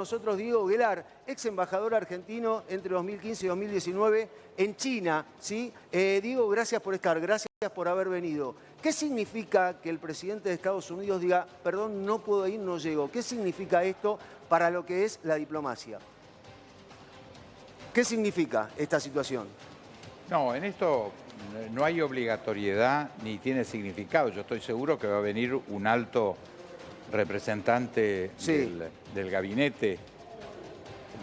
nosotros Diego Guelar, ex embajador argentino entre 2015 y 2019 en China, ¿sí? Diego, gracias por estar, gracias por haber venido. ¿Qué significa que el presidente de Estados Unidos diga, perdón, no puedo ir, no llego? ¿Qué significa esto para lo que es la diplomacia? ¿Qué significa esta situación? No, en esto no hay obligatoriedad ni tiene significado. Yo estoy seguro que va a venir un alto representante del gabinete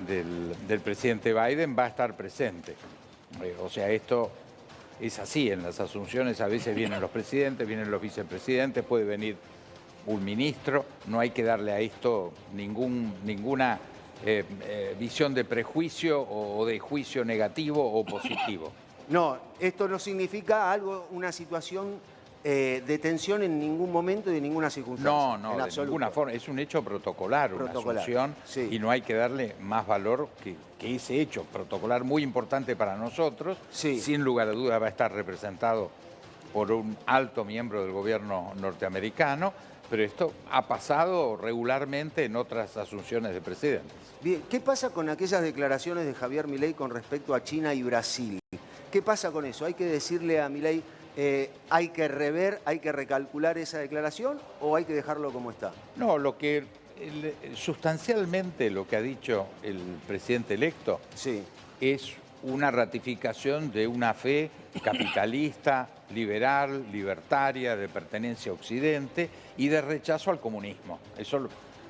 del presidente Biden, va a estar presente. O sea, esto es así, en las asunciones a veces vienen los presidentes, vienen los vicepresidentes, puede venir un ministro, no hay que darle a esto ninguna visión de prejuicio o de juicio negativo o positivo. No, esto no significa algo, una situación de tensión en ningún momento y de ninguna circunstancia. No, de ninguna forma. Es un hecho protocolar, una asunción, sí. Y no hay que darle más valor que ese hecho protocolar muy importante para nosotros. Sí. Sin lugar a dudas va a estar representado por un alto miembro del gobierno norteamericano, pero esto ha pasado regularmente en otras asunciones de presidentes. Bien, ¿qué pasa con aquellas declaraciones de Javier Milei con respecto a China y Brasil? ¿Qué pasa con eso? ¿Hay que decirle a Milei, hay que rever, hay que recalcular esa declaración o hay que dejarlo como está? No, sustancialmente lo que ha dicho el presidente electo es una ratificación de una fe capitalista, liberal, libertaria, de pertenencia a Occidente y de rechazo al comunismo. Eso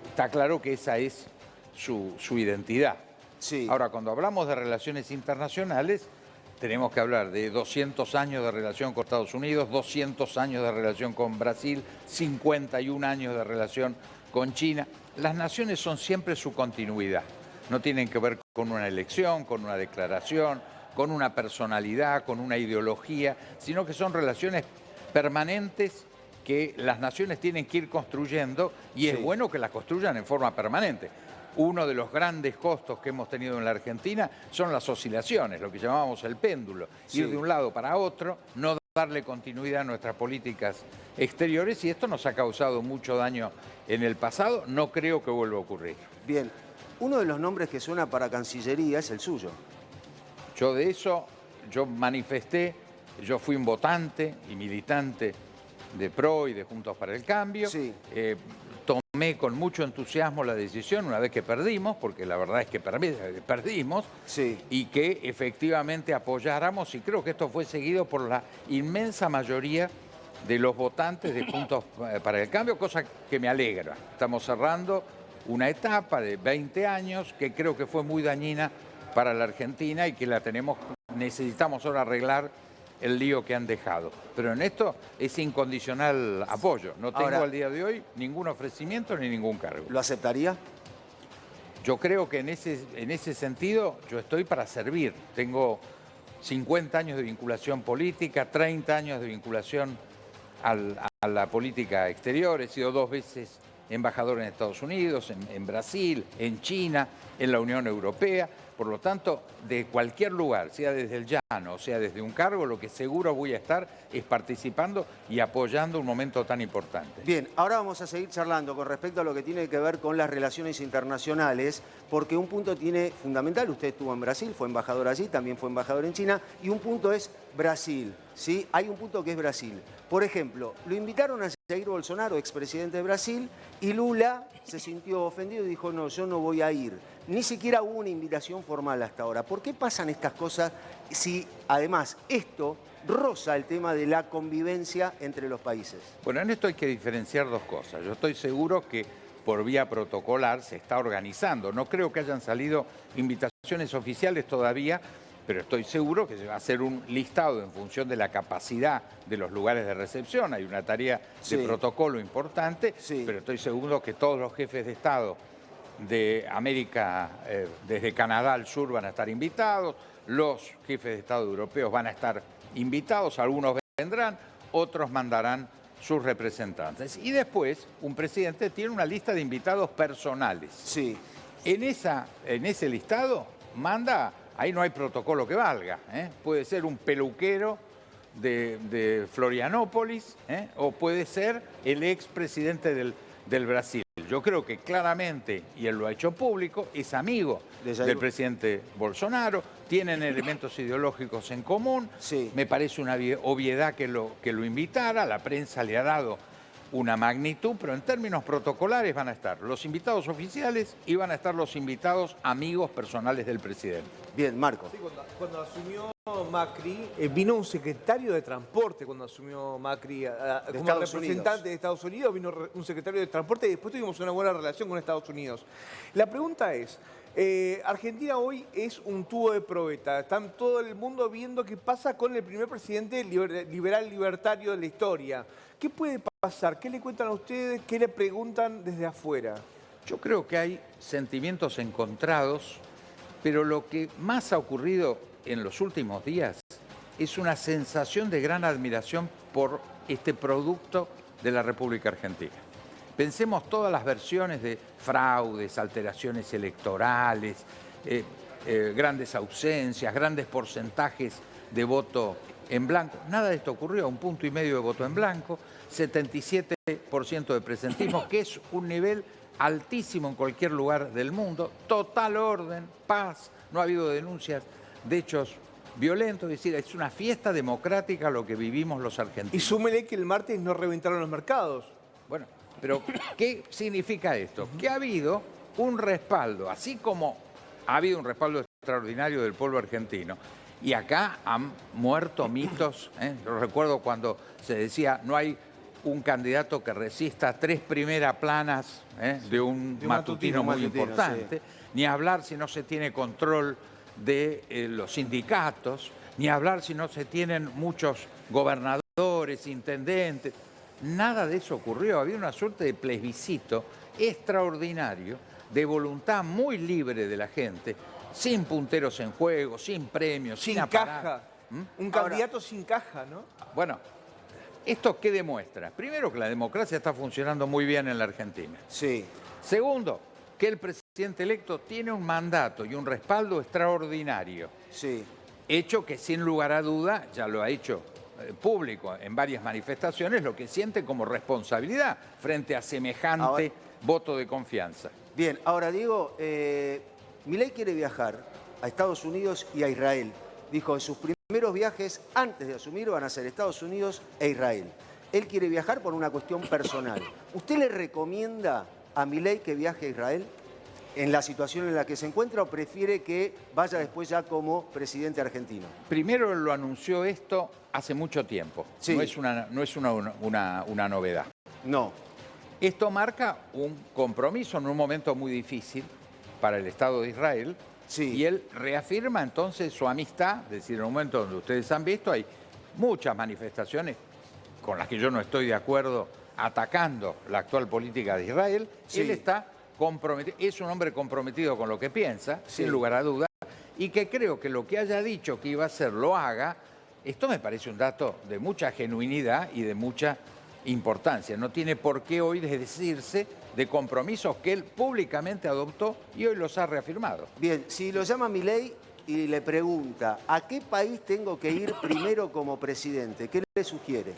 está claro que esa es su identidad. Sí. Ahora, cuando hablamos de relaciones internacionales, tenemos que hablar de 200 años de relación con Estados Unidos, 200 años de relación con Brasil, 51 años de relación con China. Las naciones son siempre su continuidad. No tienen que ver con una elección, con una declaración, con una personalidad, con una ideología, sino que son relaciones permanentes que las naciones tienen que ir construyendo y es bueno que las construyan en forma permanente. Uno de los grandes costos que hemos tenido en la Argentina son las oscilaciones, lo que llamamos el péndulo. Ir de un lado para otro, no darle continuidad a nuestras políticas exteriores y esto nos ha causado mucho daño en el pasado, no creo que vuelva a ocurrir. Bien, uno de los nombres que suena para Cancillería es el suyo. Yo manifesté, yo fui un votante y militante de PRO y de Juntos para el Cambio. Tomé con mucho entusiasmo la decisión una vez que perdimos, porque la verdad es que perdimos, y que efectivamente apoyáramos, y creo que esto fue seguido por la inmensa mayoría de los votantes de Juntos para el Cambio, cosa que me alegra. Estamos cerrando una etapa de 20 años que creo que fue muy dañina para la Argentina y que necesitamos ahora arreglar el lío que han dejado. Pero en esto es incondicional apoyo. No tengo al día de hoy ningún ofrecimiento ni ningún cargo. ¿Lo aceptaría? Yo creo que en ese sentido yo estoy para servir. Tengo 50 años de vinculación política, 30 años de vinculación a la política exterior. He sido 2 veces embajador en Estados Unidos, en Brasil, en China, en la Unión Europea. Por lo tanto, de cualquier lugar, sea desde el llano o sea desde un cargo, lo que seguro voy a estar es participando y apoyando un momento tan importante. Bien, ahora vamos a seguir charlando con respecto a lo que tiene que ver con las relaciones internacionales, porque un punto tiene fundamental, usted estuvo en Brasil, fue embajador allí, también fue embajador en China, y un punto es Brasil, ¿sí? Hay un punto que es Brasil. Por ejemplo, lo invitaron a Jair Bolsonaro, expresidente de Brasil, y Lula se sintió ofendido y dijo, no, yo no voy a ir. Ni siquiera hubo una invitación formal hasta ahora. ¿Por qué pasan estas cosas si, además, esto roza el tema de la convivencia entre los países? Bueno, en esto hay que diferenciar 2 cosas. Yo estoy seguro que por vía protocolar se está organizando. No creo que hayan salido invitaciones oficiales todavía, pero estoy seguro que se va a hacer un listado en función de la capacidad de los lugares de recepción. Hay una tarea de protocolo importante, pero estoy seguro que todos los jefes de Estado de América, desde Canadá al sur, van a estar invitados, los jefes de Estado europeos van a estar invitados, algunos vendrán, otros mandarán sus representantes. Y después, un presidente tiene una lista de invitados personales. En ese listado manda, ahí no hay protocolo que valga, puede ser un peluquero de Florianópolis, o puede ser el expresidente del Brasil. Yo creo que claramente, y él lo ha hecho público, es amigo del presidente Bolsonaro, tienen elementos ideológicos en común. Sí. Me parece una obviedad que lo invitara, la prensa le ha dado una magnitud, pero en términos protocolares van a estar los invitados oficiales y van a estar los invitados amigos personales del presidente. Bien, Marco. Sí, cuando asumió Macri, vino un secretario de Transporte cuando asumió Macri como representante de Estados Unidos, vino un secretario de Transporte y después tuvimos una buena relación con Estados Unidos. La pregunta es, Argentina hoy es un tubo de probeta, está todo el mundo viendo qué pasa con el primer presidente liberal libertario de la historia. ¿Qué puede pasar? ¿Qué le cuentan a ustedes? ¿Qué le preguntan desde afuera? Yo creo que hay sentimientos encontrados, pero lo que más ha ocurrido en los últimos días es una sensación de gran admiración por este producto de la República Argentina. Pensemos todas las versiones de fraudes, alteraciones electorales, grandes ausencias, grandes porcentajes de voto en blanco. Nada de esto ocurrió, 1,5 puntos de voto en blanco, 77% de presentismo, que es un nivel altísimo en cualquier lugar del mundo, total orden, paz, no ha habido denuncias de hechos violentos, es decir, es una fiesta democrática lo que vivimos los argentinos. Y súmele que el martes no reventaron los mercados. Bueno, pero ¿qué significa esto? Que ha habido un respaldo, así como ha habido un respaldo extraordinario del pueblo argentino, y acá han muerto mitos. Yo recuerdo cuando se decía no hay un candidato que resista 3 primeras planas de un matutino muy importante, sí. Ni hablar si no se tiene control de los sindicatos, ni hablar si no se tienen muchos gobernadores, intendentes. Nada de eso ocurrió. Había una suerte de plebiscito extraordinario, de voluntad muy libre de la gente, sin punteros en juego, sin premios, sin caja. Un candidato sin caja, ¿no? Bueno, ¿esto qué demuestra? Primero, que la democracia está funcionando muy bien en la Argentina. Sí. Segundo, que el presidente electo tiene un mandato y un respaldo extraordinario. Sí. Hecho que sin lugar a duda, ya lo ha hecho público en varias manifestaciones, lo que siente como responsabilidad frente a semejante voto de confianza. Bien, ahora Diego, Milei quiere viajar a Estados Unidos y a Israel. Dijo que sus primeros viajes antes de asumir van a ser Estados Unidos e Israel. Él quiere viajar por una cuestión personal. ¿Usted le recomienda a Milei que viaje a Israel en la situación en la que se encuentra o prefiere que vaya después ya como presidente argentino? Primero lo anunció esto hace mucho tiempo. Sí. No es una novedad. No. Esto marca un compromiso en un momento muy difícil para el Estado de Israel. Sí. Y él reafirma entonces su amistad, es decir, en un momento donde ustedes han visto, hay muchas manifestaciones con las que yo no estoy de acuerdo atacando la actual política de Israel. Sí. Él está comprometido, es un hombre comprometido con lo que piensa, sí, sin lugar a duda, y que creo que lo que haya dicho que iba a hacer lo haga. Esto me parece un dato de mucha genuinidad y de mucha importancia. No tiene por qué hoy decirse de compromisos que él públicamente adoptó y hoy los ha reafirmado. Bien, si lo llama Milei y le pregunta ¿a qué país tengo que ir primero como presidente? ¿Qué le sugiere?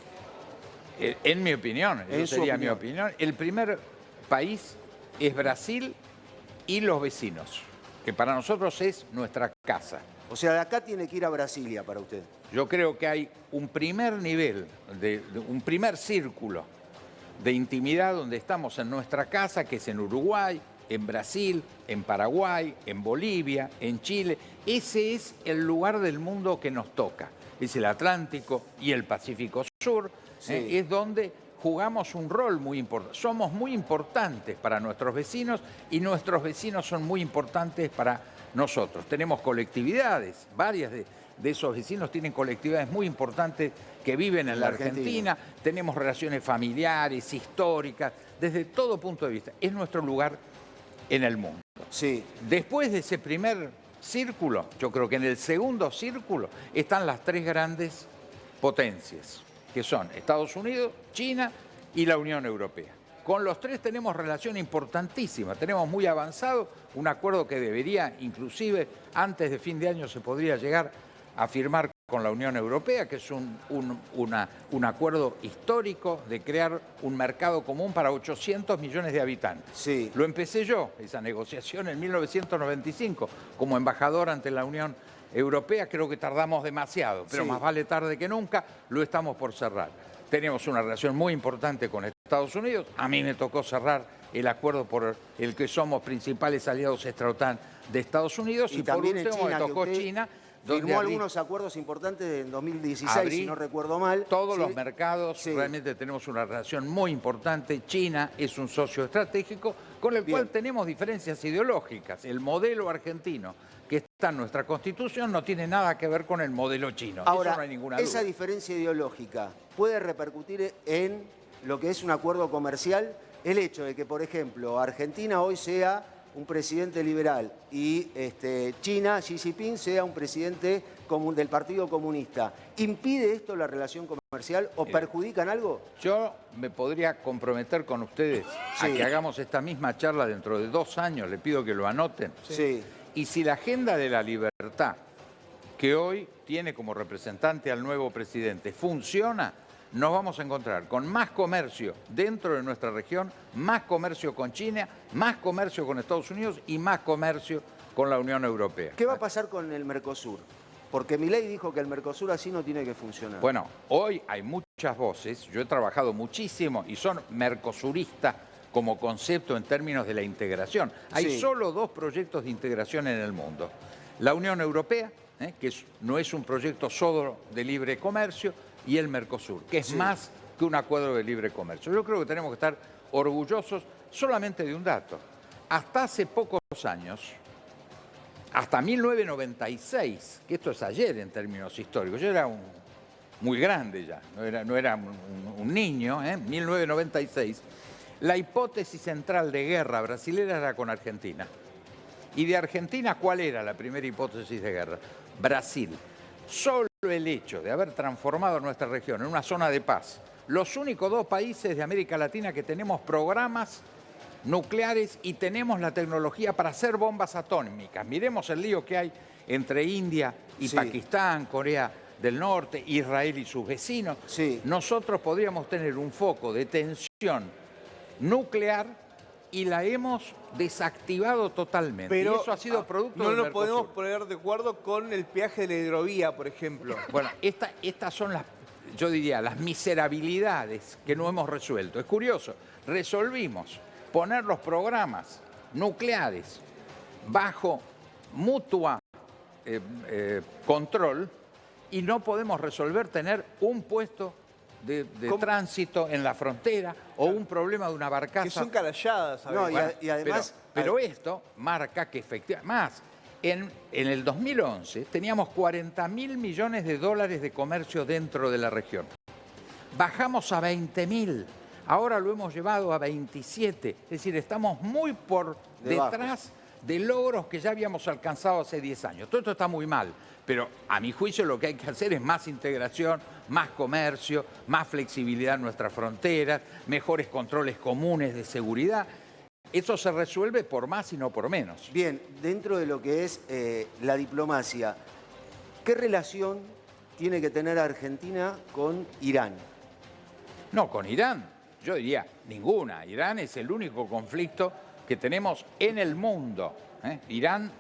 En mi opinión, eso sería mi opinión, el primer país es Brasil y los vecinos, que para nosotros es nuestra casa. O sea, de acá tiene que ir a Brasilia para usted. Yo creo que hay un primer nivel, un primer círculo de intimidad donde estamos en nuestra casa, que es en Uruguay, en Brasil, en Paraguay, en Bolivia, en Chile. Ese es el lugar del mundo que nos toca. Es el Atlántico y el Pacífico Sur. Sí. Es donde jugamos un rol muy importante. Somos muy importantes para nuestros vecinos y nuestros vecinos son muy importantes para nosotros. Tenemos colectividades, varias de esos vecinos tienen colectividades muy importantes que viven en la Argentina. Tenemos relaciones familiares, históricas, desde todo punto de vista. Es nuestro lugar en el mundo. Sí. Después de ese primer círculo, yo creo que en el segundo círculo están las 3 grandes potencias, que son Estados Unidos, China y la Unión Europea. Con los 3 tenemos relación importantísima, tenemos muy avanzado un acuerdo que debería, inclusive antes de fin de año se podría llegar a firmar con la Unión Europea, que es un acuerdo histórico de crear un mercado común para 800 millones de habitantes. Sí. Lo empecé yo, esa negociación, en 1995, como embajador ante la Unión Europea. Creo que tardamos demasiado, pero más vale tarde que nunca, lo estamos por cerrar. Tenemos una relación muy importante con Estados Unidos. A mí me tocó cerrar el acuerdo por el que somos principales aliados extra-OTAN de Estados Unidos, y por último me tocó China. Firmó algunos acuerdos importantes en 2016, si no recuerdo mal. Todos los mercados, realmente tenemos una relación muy importante. China es un socio estratégico con el cual tenemos diferencias ideológicas. El modelo argentino que está en nuestra Constitución no tiene nada que ver con el modelo chino. Ahora, eso no hay ninguna duda. ¿Esa diferencia ideológica puede repercutir en lo que es un acuerdo comercial? El hecho de que, por ejemplo, Argentina hoy sea un presidente liberal y China, Xi Jinping, sea un presidente del Partido Comunista. ¿Impide esto la relación comercial o perjudica en algo? Yo me podría comprometer con ustedes a que hagamos esta misma charla dentro de 2 años. Le pido que lo anoten. Sí. Y si la agenda de la libertad, que hoy tiene como representante al nuevo presidente, funciona, nos vamos a encontrar con más comercio dentro de nuestra región, más comercio con China, más comercio con Estados Unidos y más comercio con la Unión Europea. ¿Qué va a pasar con el Mercosur? Porque Milei dijo que el Mercosur así no tiene que funcionar. Bueno, hoy hay muchas voces, yo he trabajado muchísimo y son mercosuristas como concepto en términos de la integración. Hay solo 2 proyectos de integración en el mundo. La Unión Europea, que no es un proyecto solo de libre comercio, y el Mercosur, que es más que un acuerdo de libre comercio. Yo creo que tenemos que estar orgullosos solamente de un dato. Hasta hace pocos años, hasta 1996, que esto es ayer en términos históricos, yo era muy grande ya, no era un niño, 1996, la hipótesis central de guerra brasilera era con Argentina. ¿Y de Argentina cuál era la primera hipótesis de guerra? Brasil. Solo el hecho de haber transformado nuestra región en una zona de paz, los únicos 2 países de América Latina que tenemos programas nucleares y tenemos la tecnología para hacer bombas atómicas. Miremos el lío que hay entre India y Pakistán, Corea del Norte, Israel y sus vecinos. Nosotros podríamos tener un foco de tensión nuclear y la hemos desactivado totalmente. Pero y eso ha sido producto del No nos Mercosur. podemos poner de acuerdo con el peaje de la hidrovía, por ejemplo. Bueno, estas son yo diría, las miserabilidades que no hemos resuelto. Es curioso, resolvimos poner los programas nucleares bajo mutua control y no podemos resolver tener un puesto de tránsito en la frontera o un problema de una barcaza. Que son caralladas. No, y además... Pero esto marca que efectivamente... Más, en el 2011 teníamos 40.000 millones de dólares de comercio dentro de la región. Bajamos a 20.000. Ahora lo hemos llevado a 27. Es decir, estamos muy por detrás de logros que ya habíamos alcanzado hace 10 años. Todo esto está muy mal. Pero a mi juicio lo que hay que hacer es más integración, más comercio, más flexibilidad en nuestras fronteras, mejores controles comunes de seguridad. Eso se resuelve por más y no por menos. Bien, dentro de lo que es la diplomacia, ¿qué relación tiene que tener Argentina con Irán? No, con Irán, yo diría ninguna. Irán es el único conflicto que tenemos en el mundo. Irán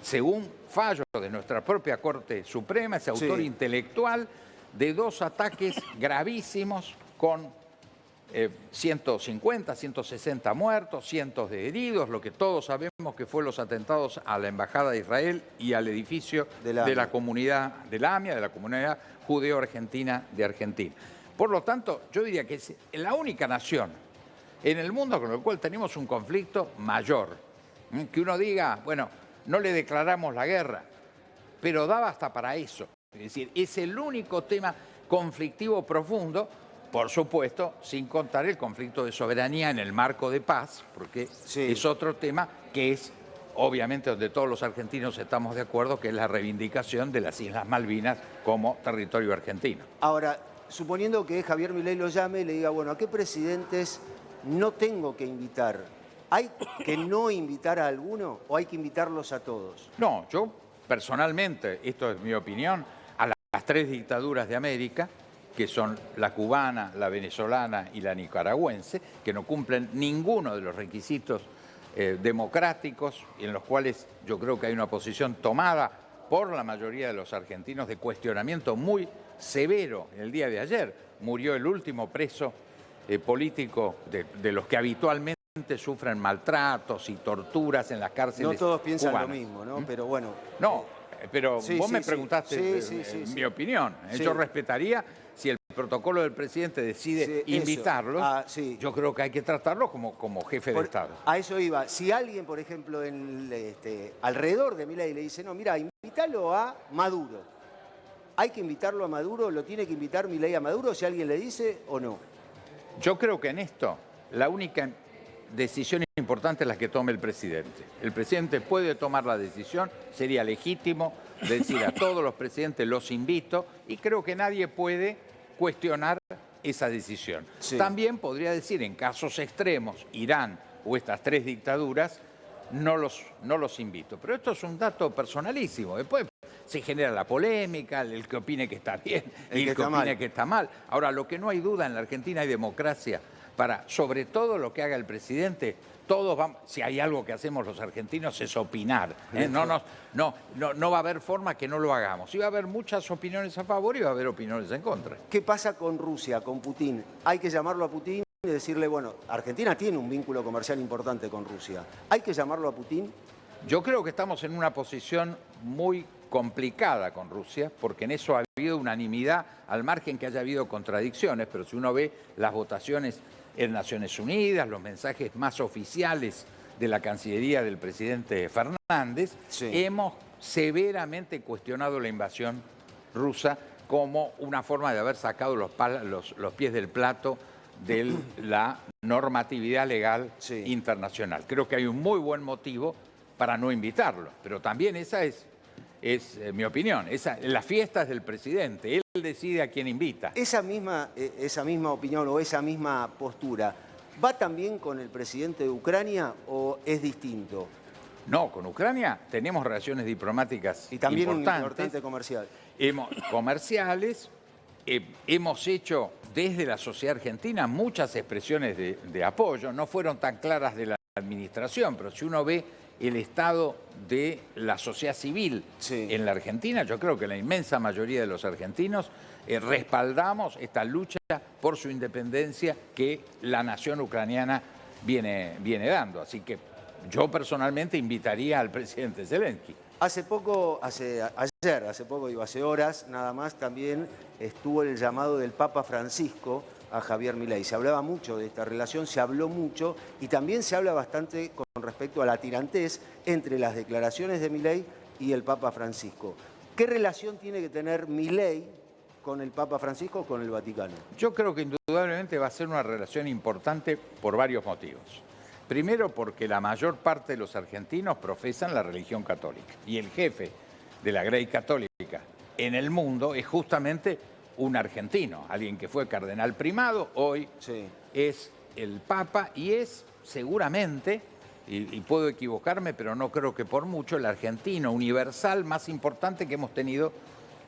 según fallo de nuestra propia Corte Suprema, es autor intelectual de 2 ataques gravísimos con 150, 160 muertos, cientos de heridos, lo que todos sabemos que fue los atentados a la Embajada de Israel y al edificio de la comunidad de la AMIA, de la comunidad judeo-argentina de Argentina. Por lo tanto, yo diría que es la única nación en el mundo con la cual tenemos un conflicto mayor. Que uno diga, bueno, no le declaramos la guerra, pero daba hasta para eso. Es decir, es el único tema conflictivo profundo, por supuesto, sin contar el conflicto de soberanía en el marco de paz, porque es otro tema que es, obviamente, donde todos los argentinos estamos de acuerdo, que es la reivindicación de las Islas Malvinas como territorio argentino. Ahora, suponiendo que Javier Milei lo llame y le diga, bueno, ¿a qué presidentes no tengo que invitar? ¿Hay que no invitar a alguno o hay que invitarlos a todos? No, yo personalmente, esto es mi opinión, a la tres dictaduras de América, que son la cubana, la venezolana y la nicaragüense, que no cumplen ninguno de los requisitos democráticos, y en los cuales yo creo que hay una posición tomada por la mayoría de los argentinos de cuestionamiento muy severo. El día de ayer murió el último preso político de los que habitualmente sufren maltratos y torturas en las cárceles No todos piensan cubanas. lo mismo, ¿no? Pero bueno. No, pero Sí, vos sí, me sí. preguntaste Sí. mi opinión. Sí. Yo respetaría si el protocolo del presidente decide Sí, invitarlos. sí. Yo creo que hay que tratarlo como jefe de Estado. A eso iba. Si alguien, por ejemplo, alrededor de Milei le dice, no, mira, invítalo a Maduro. ¿Hay que invitarlo a Maduro? ¿Lo tiene que invitar Milei a Maduro si alguien le dice o no? Yo creo que en esto la única decisión importante es la que tome el presidente. El presidente puede tomar la decisión, sería legítimo decir a todos los presidentes los invito, y creo que nadie puede cuestionar esa decisión. Sí. También podría decir, en casos extremos, Irán o estas tres dictaduras, no los invito. Pero esto es un dato personalísimo. Después se genera la polémica, el que opine que está bien y el que opine que está mal. Ahora, lo que no hay duda, en la Argentina hay democracia para, sobre todo lo que haga el presidente, todos vamos, si hay algo que hacemos los argentinos es opinar. No va a haber forma que no lo hagamos. Y va a haber muchas opiniones a favor y va a haber opiniones en contra. ¿Qué pasa con Rusia, con Putin? Hay que llamarlo a Putin y decirle, bueno, Argentina tiene un vínculo comercial importante con Rusia. ¿Hay que llamarlo a Putin? Yo creo que estamos en una posición muy complicada con Rusia, porque en eso ha habido unanimidad, al margen que haya habido contradicciones, pero si uno ve las votaciones en Naciones Unidas, los mensajes más oficiales de la Cancillería del presidente Fernández, sí, hemos severamente cuestionado la invasión rusa como una forma de haber sacado los pies del plato de la normatividad legal sí, internacional. Creo que hay un muy buen motivo para no invitarlo, pero también esa es mi opinión. La fiesta es del presidente, él decide a quién invita. Esa misma opinión o esa misma postura, ¿va también con el presidente de Ucrania o es distinto? No, con Ucrania tenemos relaciones diplomáticas Y también importantes, un importante comercial. comerciales. Hemos hecho desde la sociedad argentina muchas expresiones de apoyo. No fueron tan claras de la administración, pero si uno ve el estado de la sociedad civil sí, en la Argentina, yo creo que la inmensa mayoría de los argentinos respaldamos esta lucha por su independencia que la nación ucraniana viene dando. Así que yo personalmente invitaría al presidente Zelensky. Hace poco, hace horas nada más, también estuvo el llamado del Papa Francisco a Javier Milei. Se hablaba mucho de esta relación, se habló mucho y también se habla bastante con respecto a la tirantez entre las declaraciones de Milei y el Papa Francisco. ¿Qué relación tiene que tener Milei con el Papa Francisco o con el Vaticano? Yo creo que indudablemente va a ser una relación importante por varios motivos. Primero, porque la mayor parte de los argentinos profesan la religión católica y el jefe de la Grey Católica en el mundo es justamente un argentino, alguien que fue cardenal primado, hoy sí, es el Papa y es seguramente, y puedo equivocarme, pero no creo que por mucho, el argentino universal más importante que hemos tenido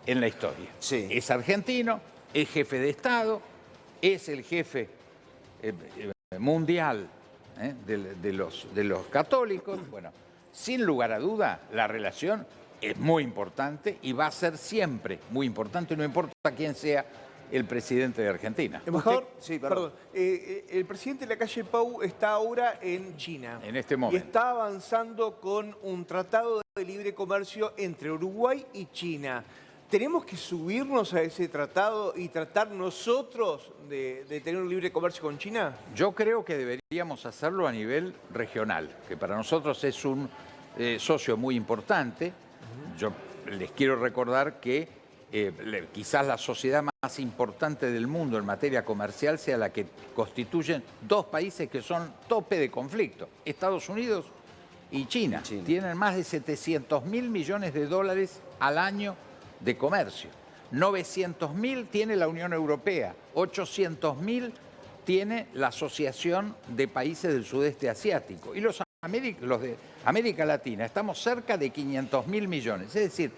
en la historia. sí. Es argentino, es jefe de Estado, es el jefe mundial de los católicos. Bueno, sin lugar a duda, la relación es muy importante y va a ser siempre muy importante, no importa quién sea el presidente de Argentina. Embajador, Sí, perdón. el presidente Lacalle Pou está ahora en China. En este Y momento. está avanzando con un tratado de libre comercio entre Uruguay y China. ¿Tenemos que subirnos a ese tratado y tratar nosotros de tener un libre comercio con China? Yo creo que deberíamos hacerlo a nivel regional, que para nosotros es un socio muy importante. Yo les quiero recordar que quizás la sociedad más importante del mundo en materia comercial sea la que constituyen dos países que son tope de conflicto, Estados Unidos y China. Tienen más de 700.000 millones de dólares al año de comercio. 900.000 tiene la Unión Europea, 800.000 tiene la Asociación de Países del Sudeste Asiático. Y los de América Latina estamos cerca de 500.000 millones. Es decir,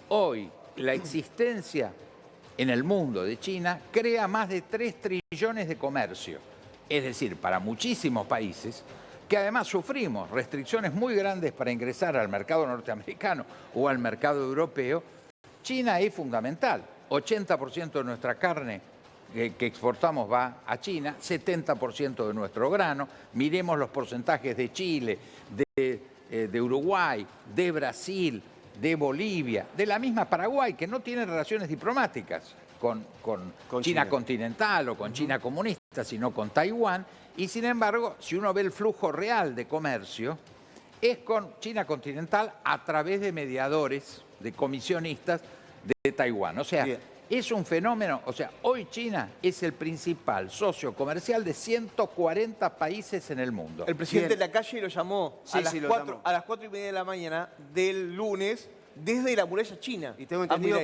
hoy la existencia en el mundo de China crea más de 3 trillones de comercio. Es decir, para muchísimos países que además sufrimos restricciones muy grandes para ingresar al mercado norteamericano o al mercado europeo, China es fundamental. 80% de nuestra carne que exportamos va a China, 70% de nuestro grano. Miremos los porcentajes de Chile, de Uruguay, de Brasil, de Bolivia, de la misma Paraguay, que no tiene relaciones diplomáticas con China continental o con China comunista, sino con Taiwán. Y sin embargo, si uno ve el flujo real de comercio, es con China continental a través de mediadores, de comisionistas de Taiwán. O sea, es un fenómeno, o sea, hoy China es el principal socio comercial de 140 países en el mundo. El presidente Lacalle lo llamó a las 4:30 de la mañana del lunes desde la muralla china. Y tengo entendido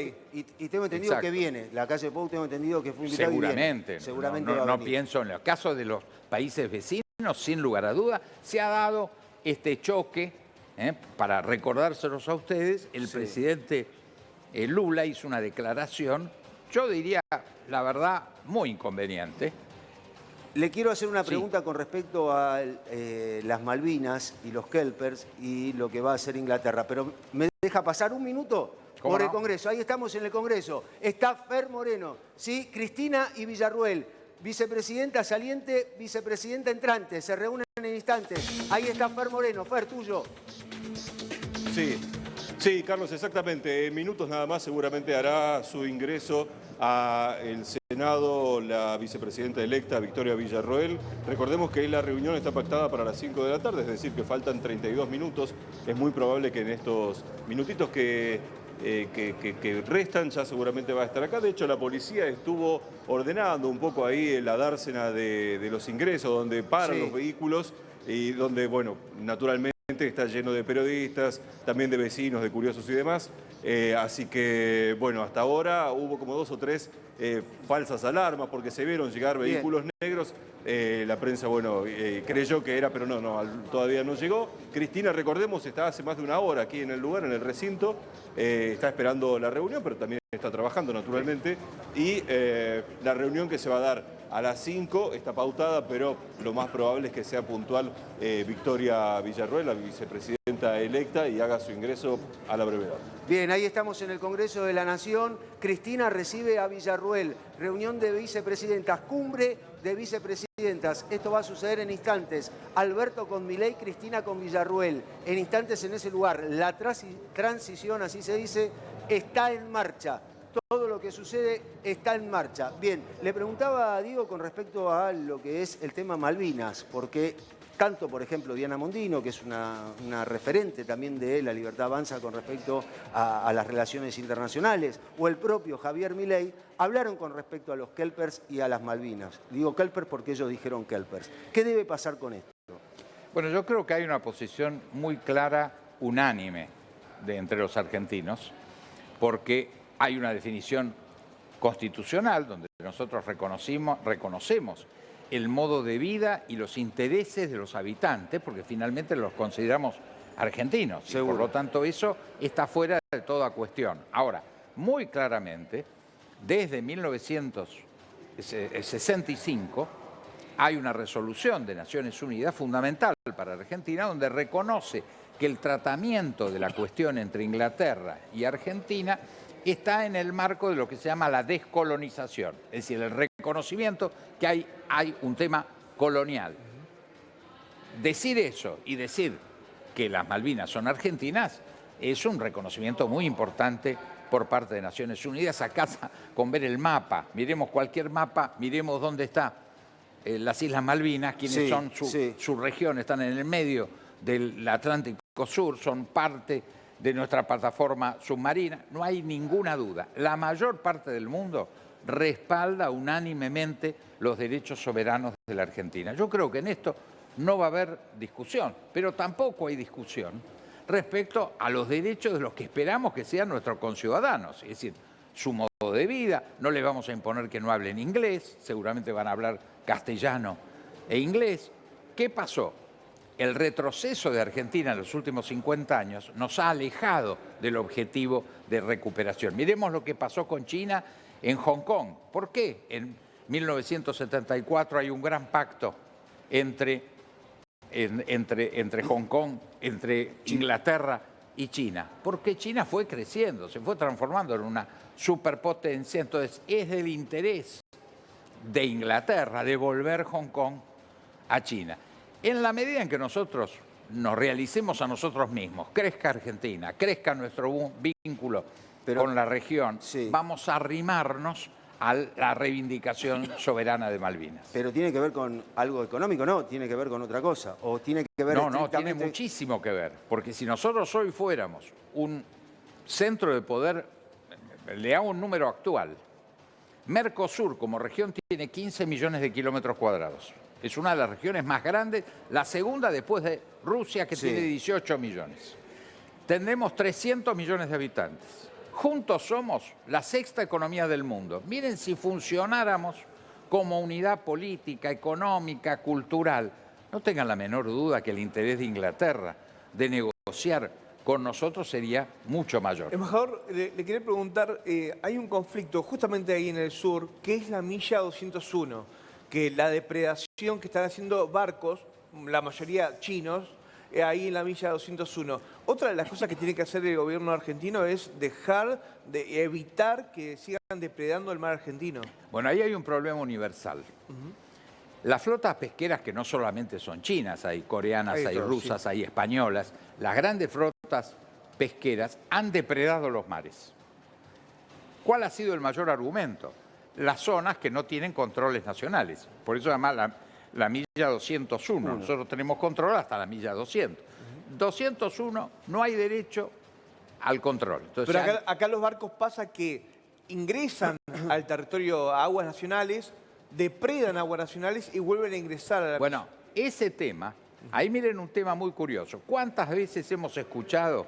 que viene. Lacalle Pou, tengo entendido que fue invitado. Seguramente. Seguramente no pienso en los casos de los países vecinos, sin lugar a duda, se ha dado este choque, para recordárselos a ustedes, el presidente Lula hizo una declaración, yo diría, la verdad, muy inconveniente. Le quiero hacer una pregunta con respecto a las Malvinas y los Kelpers y lo que va a hacer Inglaterra, pero ¿me deja pasar un minuto? Por el Congreso. Ahí estamos en el Congreso. Está Fer Moreno, ¿sí? Cristina y Villarruel, vicepresidenta saliente, vicepresidenta entrante, se reúnen en instantes. Ahí está Fer Moreno. Fer, tuyo. Sí, Carlos, exactamente. En minutos nada más seguramente hará su ingreso al Senado la vicepresidenta electa Victoria Villarroel. Recordemos que la reunión está pactada para las 5 de la tarde, es decir, que faltan 32 minutos. Es muy probable que en estos minutitos que restan ya seguramente va a estar acá. De hecho, la policía estuvo ordenando un poco ahí la dársena de los ingresos, donde paran los vehículos y donde, bueno, naturalmente está lleno de periodistas, también de vecinos, de curiosos y demás. Así que, bueno, hasta ahora hubo como 2 o 3 falsas alarmas porque se vieron llegar vehículos negros. La prensa, bueno, creyó que era, pero no, todavía no llegó. Cristina, recordemos, está hace más de una hora aquí en el lugar, en el recinto. Está esperando la reunión, pero también está trabajando, naturalmente. Y la reunión que se va a dar a las 5 está pautada, pero lo más probable es que sea puntual Victoria Villarruel, la vicepresidenta electa, y haga su ingreso a la brevedad. Bien, ahí estamos en el Congreso de la Nación. Cristina recibe a Villarruel, reunión de vicepresidentas, cumbre de vicepresidentas. Esto va a suceder en instantes. Alberto con Milei, Cristina con Villarruel. En instantes en ese lugar. La transición, así se dice, está en marcha. Todo lo que sucede está en marcha. Bien, le preguntaba a Diego con respecto a lo que es el tema Malvinas, porque tanto, por ejemplo, Diana Mondino, que es una referente también de La Libertad Avanza con respecto a las relaciones internacionales, o el propio Javier Milei, hablaron con respecto a los Kelpers y a las Malvinas. Digo Kelpers porque ellos dijeron Kelpers. ¿Qué debe pasar con esto? Bueno, yo creo que hay una posición muy clara, unánime, entre los argentinos, porque hay una definición constitucional donde nosotros reconocemos el modo de vida y los intereses de los habitantes, porque finalmente los consideramos argentinos. Y por lo tanto, eso está fuera de toda cuestión. Ahora, muy claramente, desde 1965 hay una resolución de Naciones Unidas fundamental para Argentina donde reconoce que el tratamiento de la cuestión entre Inglaterra y Argentina está en el marco de lo que se llama la descolonización, es decir, el reconocimiento que hay un tema colonial. Decir eso y decir que las Malvinas son argentinas es un reconocimiento muy importante por parte de Naciones Unidas. Acá con ver el mapa, miremos cualquier mapa, miremos dónde están las Islas Malvinas, quienes son su región, están en el medio del Atlántico Sur, son parte de nuestra plataforma submarina, no hay ninguna duda. La mayor parte del mundo respalda unánimemente los derechos soberanos de la Argentina. Yo creo que en esto no va a haber discusión, pero tampoco hay discusión respecto a los derechos de los que esperamos que sean nuestros conciudadanos, es decir, su modo de vida. No les vamos a imponer que no hablen inglés, seguramente van a hablar castellano e inglés. ¿Qué pasó? el retroceso de Argentina en los últimos 50 años nos ha alejado del objetivo de recuperación. Miremos lo que pasó con China en Hong Kong. ¿Por qué en 1974 hay un gran pacto entre Hong Kong, entre Inglaterra y China? Porque China fue creciendo, se fue transformando en una superpotencia. Entonces es del interés de Inglaterra devolver Hong Kong a China. En la medida en que nosotros nos realicemos a nosotros mismos, crezca Argentina, crezca nuestro vínculo con la región, vamos a arrimarnos a la reivindicación soberana de Malvinas. Pero tiene que ver con algo económico, ¿no? Tiene que ver con otra cosa. O tiene que ver No, tiene muchísimo que ver. Porque si nosotros hoy fuéramos un centro de poder, le hago un número actual. Mercosur como región tiene 15 millones de kilómetros cuadrados. Es una de las regiones más grandes, la segunda después de Rusia, que tiene 18 millones. Tendremos 300 millones de habitantes. Juntos somos la sexta economía del mundo. Miren, si funcionáramos como unidad política, económica, cultural, no tengan la menor duda que el interés de Inglaterra de negociar con nosotros sería mucho mayor. Embajador, le quería preguntar, hay un conflicto justamente ahí en el sur, que es la milla 201, que la depredación que están haciendo barcos, la mayoría chinos, ahí en la milla 201. Otra de las cosas que tiene que hacer el gobierno argentino es dejar de evitar que sigan depredando el mar argentino. Bueno, ahí hay un problema universal. Las flotas pesqueras, que no solamente son chinas, hay coreanas, hay rusas, hay españolas, las grandes flotas pesqueras han depredado los mares. ¿Cuál ha sido el mayor argumento? Las zonas que no tienen controles nacionales. Por eso además la milla 201. Nosotros tenemos control hasta la milla 200. 201 no hay derecho al control. Entonces, pero acá los barcos pasa que ingresan al territorio a aguas nacionales, depredan aguas nacionales y vuelven a ingresar a la... Bueno, ese tema, ahí miren un tema muy curioso. ¿Cuántas veces hemos escuchado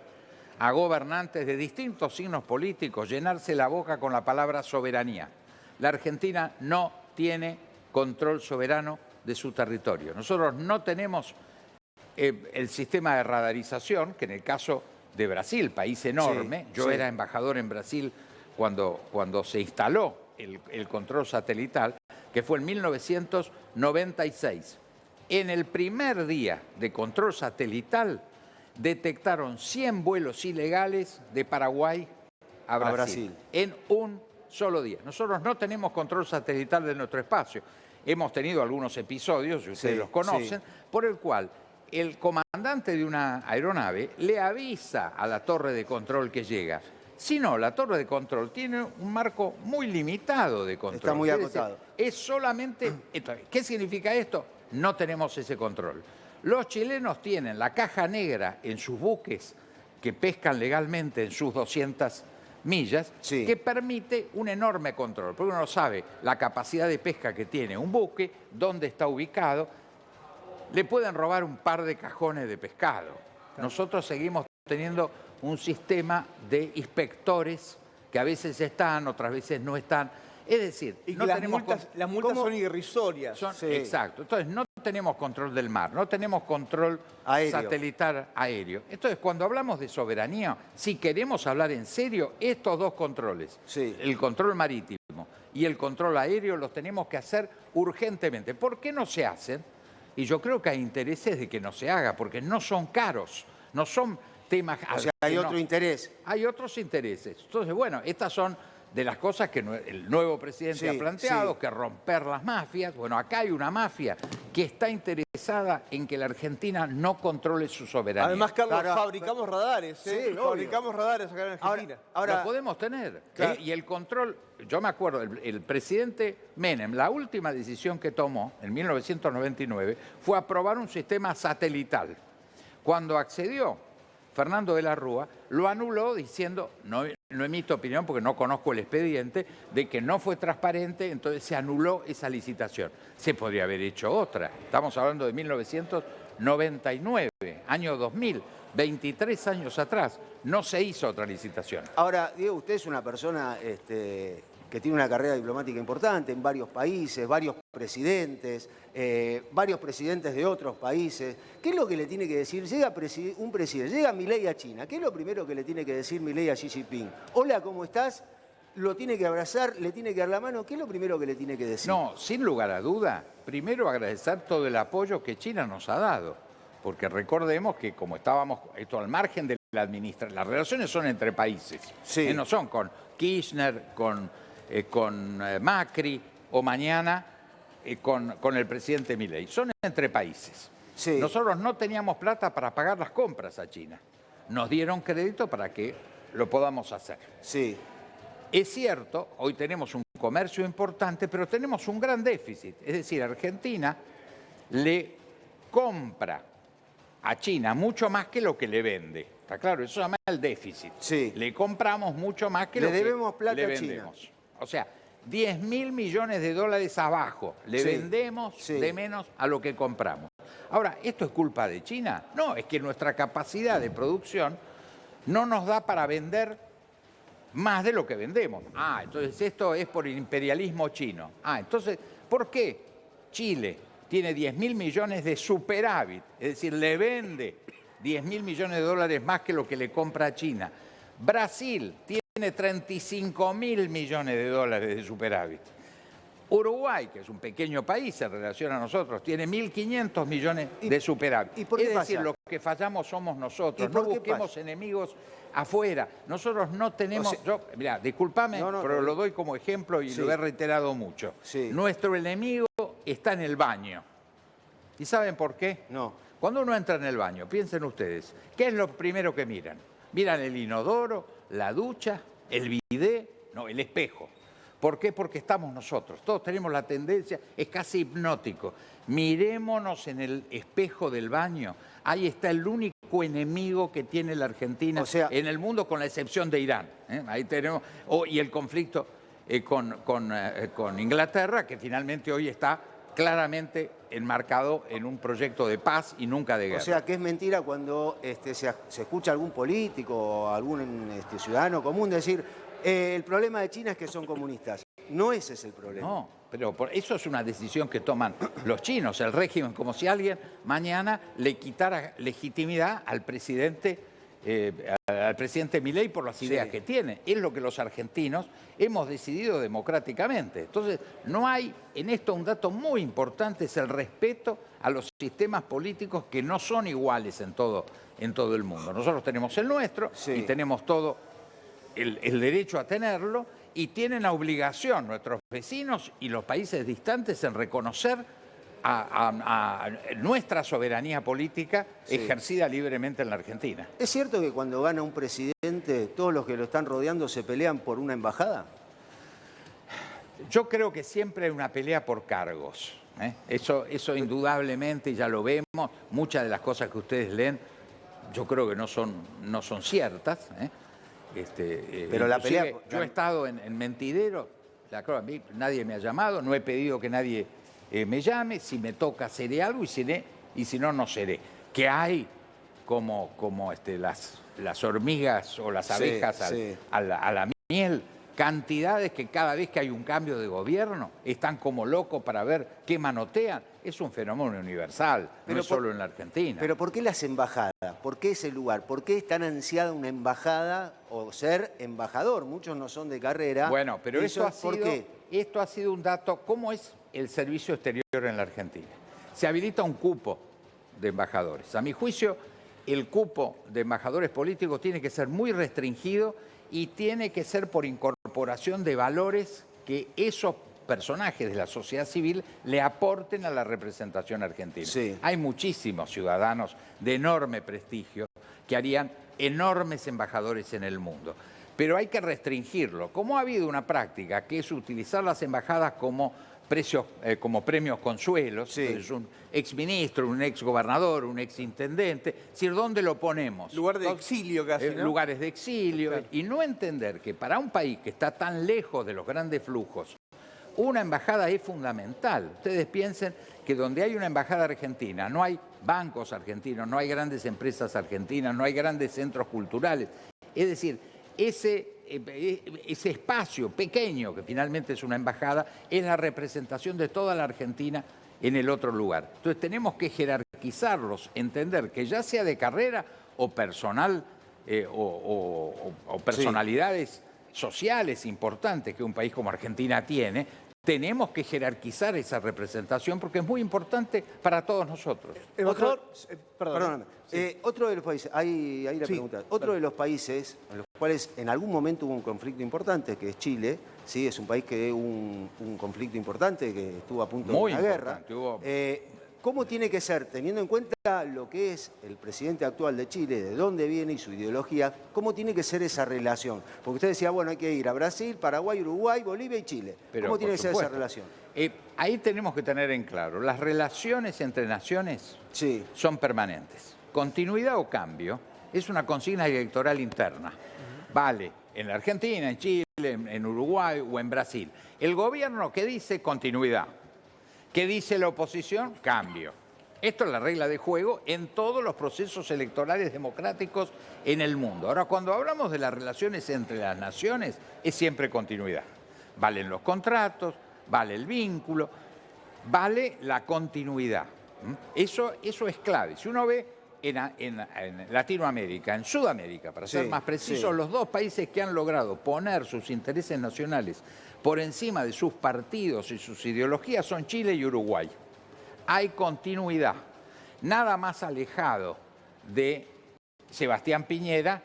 a gobernantes de distintos signos políticos llenarse la boca con la palabra soberanía? La Argentina no tiene control soberano de su territorio. Nosotros no tenemos el sistema de radarización, que en el caso de Brasil, país enorme, yo era embajador en Brasil cuando se instaló el control satelital, que fue en 1996. En el primer día de control satelital detectaron 100 vuelos ilegales de Paraguay a Brasil. En un solo día. Nosotros no tenemos control satelital de nuestro espacio. Hemos tenido algunos episodios, y ustedes los conocen, por el cual el comandante de una aeronave le avisa a la torre de control que llega. Si no, la torre de control tiene un marco muy limitado de control. Está muy acotado. Es solamente... ¿Qué significa esto? No tenemos ese control. Los chilenos tienen la caja negra en sus buques que pescan legalmente en sus 200 millas, que permite un enorme control, porque uno no sabe la capacidad de pesca que tiene un buque, dónde está ubicado. Le pueden robar un par de cajones de pescado. Nosotros seguimos teniendo un sistema de inspectores que a veces están, otras veces no están. Es decir, y no las tenemos multas son irrisorias. Exacto. Entonces, no tenemos control del mar, no tenemos control satelital aéreo. Entonces, cuando hablamos de soberanía, si queremos hablar en serio, estos dos controles, el control marítimo y el control aéreo, los tenemos que hacer urgentemente. ¿Por qué no se hacen? Y yo creo que hay intereses de que no se haga, porque no son caros, no son temas... O sea, hay otro interés. Hay otros intereses. Entonces, bueno, estas son de las cosas que el nuevo presidente ha planteado, que romper las mafias. Bueno, acá hay una mafia que está interesada en que la Argentina no controle su soberanía. Además, Carlos, fabricamos radares. Fabricamos radares acá en Argentina. Ahora lo podemos tener. Y el control, yo me acuerdo, el presidente Menem, la última decisión que tomó en 1999 fue aprobar un sistema satelital. Cuando accedió Fernando de la Rúa, lo anuló diciendo, no emito opinión porque no conozco el expediente, de que no fue transparente, entonces se anuló esa licitación. Se podría haber hecho otra. Estamos hablando de 1999, año 2000, 23 años atrás. No se hizo otra licitación. Ahora, Diego, usted es una persona que tiene una carrera diplomática importante en varios países, varios presidentes de otros países. ¿Qué es lo que le tiene que decir? Llega un presidente, llega Milei a China. ¿Qué es lo primero que le tiene que decir Milei a Xi Jinping? Hola, ¿cómo estás? Lo tiene que abrazar, le tiene que dar la mano. ¿Qué es lo primero que le tiene que decir? No, sin lugar a duda, primero agradecer todo el apoyo que China nos ha dado, porque recordemos que como estábamos, esto al margen de la administración, las relaciones son entre países, Sí. No son con Kirchner, con Macri o mañana con el presidente Milei, son entre países. Sí. Nosotros no teníamos plata para pagar las compras a China, nos dieron crédito para que lo podamos hacer. Sí. Es cierto, hoy tenemos un comercio importante, pero tenemos un gran déficit. Es decir, Argentina le compra a China mucho más que lo que le vende. ¿Está claro? Eso se llama el déficit. Sí. Le compramos mucho más que lo que debemos plata le a China. vendemos. O sea, 10.000 millones de dólares abajo. Le Sí. vendemos Sí. de menos a lo que compramos. Ahora, ¿esto es culpa de China? No, es que nuestra capacidad de producción no nos da para vender más de lo que vendemos. Entonces esto es por el imperialismo chino. Entonces, ¿por qué Chile tiene 10.000 millones de superávit? Es decir, le vende 10.000 millones de dólares más que lo que le compra a China. Brasil tiene 35.000 millones de dólares de superávit. Uruguay, que es un pequeño país en relación a nosotros, tiene 1.500 millones de superávit. ¿Y por qué es decir, pasa? lo que fallamos somos nosotros. ¿Y No por qué busquemos pasa? enemigos afuera. Nosotros no tenemos... Mirá, discúlpame, No, pero lo doy como ejemplo y Sí. lo he reiterado mucho. Sí. Nuestro enemigo está en el baño. ¿Y saben por qué? No. Cuando uno entra en el baño, piensen ustedes, ¿qué es lo primero que miran? Miran el inodoro, la ducha, el bidé, no, el espejo. ¿Por qué? Porque estamos nosotros. Todos tenemos la tendencia, es casi hipnótico. Mirémonos en el espejo del baño. Ahí está el único enemigo que tiene la Argentina en el mundo, con la excepción de Irán. Ahí tenemos, y el conflicto con Inglaterra, que finalmente hoy está claramente enmarcado en un proyecto de paz y nunca de guerra. O sea, que es mentira cuando se escucha a algún político o algún ciudadano común decir el problema de China es que son comunistas. No ese es el problema. No, pero eso es una decisión que toman los chinos, el régimen, como si alguien mañana le quitara legitimidad al presidente Milei por las ideas que tiene. Es lo que los argentinos hemos decidido democráticamente. Entonces, no hay en esto un dato muy importante, es el respeto a los sistemas políticos que no son iguales en todo el mundo. Nosotros tenemos el nuestro y tenemos todo el derecho a tenerlo, y tienen la obligación nuestros vecinos y los países distantes en reconocer a nuestra soberanía política ejercida libremente en la Argentina. ¿Es cierto que cuando gana un presidente, todos los que lo están rodeando se pelean por una embajada? Yo creo que siempre hay una pelea por cargos. Eso indudablemente ya lo vemos. Muchas de las cosas que ustedes leen yo creo que no son ciertas. Pero la pelea... Yo he estado en Mentidero, a mí nadie me ha llamado, no he pedido que nadie me llame. Si me toca, seré algo, y si no, no seré. Que hay como las hormigas o las abejas a la miel, cantidades que cada vez que hay un cambio de gobierno están como locos para ver qué manotean. Es un fenómeno universal, no es solo en la Argentina. Pero ¿por qué las embajadas? ¿Por qué ese lugar? ¿Por qué es tan ansiada una embajada o ser embajador? Muchos no son de carrera. Bueno, pero esto ha ha sido un dato. ¿Cómo es el servicio exterior en la Argentina? Se habilita un cupo de embajadores. A mi juicio, el cupo de embajadores políticos tiene que ser muy restringido y tiene que ser por incorporación de valores que esos personajes de la sociedad civil le aporten a la representación argentina. Hay muchísimos ciudadanos de enorme prestigio que harían enormes embajadores en el mundo, pero hay que restringirlo. Como ha habido una práctica que es utilizar las embajadas como premios consuelos, entonces un exministro, un exgobernador, un exintendente, es decir, ¿dónde lo ponemos? Lugar de exilio casi, ¿no? Lugares de exilio, claro. Y no entender que para un país que está tan lejos de los grandes flujos, una embajada es fundamental. Ustedes piensen que donde hay una embajada argentina, no hay bancos argentinos, no hay grandes empresas argentinas, no hay grandes centros culturales. Es decir, ese ese espacio pequeño, que finalmente es una embajada, es la representación de toda la Argentina en el otro lugar. Entonces tenemos que jerarquizarlos, entender que ya sea de carrera o personal o personalidades sociales importantes que un país como Argentina tiene, tenemos que jerarquizar esa representación porque es muy importante para todos nosotros. Perdóname. Otro de los países, ahí la pregunta. Otro de los países en los cuales en algún momento hubo un conflicto importante, que es Chile, ¿sí? Es un país que hubo un conflicto importante, que estuvo a punto de una guerra. ¿Cómo tiene que ser, teniendo en cuenta lo que es el presidente actual de Chile, de dónde viene y su ideología, cómo tiene que ser esa relación? Porque usted decía, bueno, hay que ir a Brasil, Paraguay, Uruguay, Bolivia y Chile. ¿Cómo tiene que ser esa relación? Ahí tenemos que tener en claro, las relaciones entre naciones son permanentes. Continuidad o cambio es una consigna electoral interna. Vale en la Argentina, en Chile, en Uruguay o en Brasil. El gobierno que dice continuidad. ¿Qué dice la oposición? Cambio. Esto es la regla de juego en todos los procesos electorales democráticos en el mundo. Ahora, cuando hablamos de las relaciones entre las naciones, es siempre continuidad. Valen los contratos, vale el vínculo, vale la continuidad. Eso es clave. Si uno ve en Latinoamérica, en Sudamérica, para ser más precisos, los dos países que han logrado poner sus intereses nacionales por encima de sus partidos y sus ideologías son Chile y Uruguay. Hay continuidad. Nada más alejado de Sebastián Piñera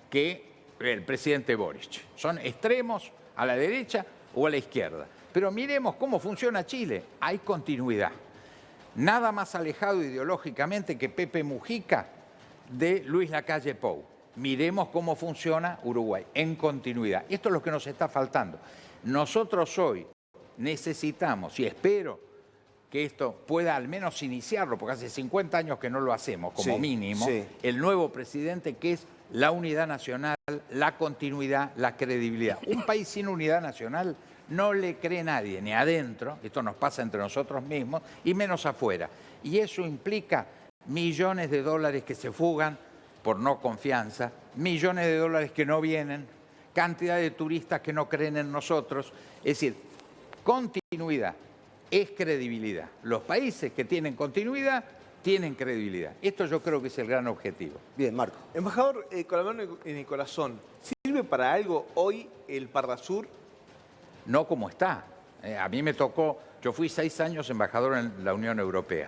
que el presidente Boric. Son extremos a la derecha o a la izquierda. Pero miremos cómo funciona Chile. Hay continuidad. Nada más alejado ideológicamente que Pepe Mujica de Luis Lacalle Pou. Miremos cómo funciona Uruguay, en continuidad. Esto es lo que nos está faltando. Nosotros hoy necesitamos, y espero que esto pueda al menos iniciarlo, porque hace 50 años que no lo hacemos, como mínimo, el nuevo presidente, que es la unidad nacional, la continuidad, la credibilidad. Un país sin unidad nacional no le cree nadie, ni adentro, esto nos pasa entre nosotros mismos, y menos afuera. Y eso implica millones de dólares que se fugan por no confianza, millones de dólares que no vienen, cantidad de turistas que no creen en nosotros. Es decir, continuidad es credibilidad. Los países que tienen continuidad tienen credibilidad. Esto yo creo que es el gran objetivo. Bien, Marco. Embajador, con la mano en el corazón, ¿sirve para algo hoy el Parlasur? No como está. A mí me tocó, yo fui 6 años embajador en la Unión Europea.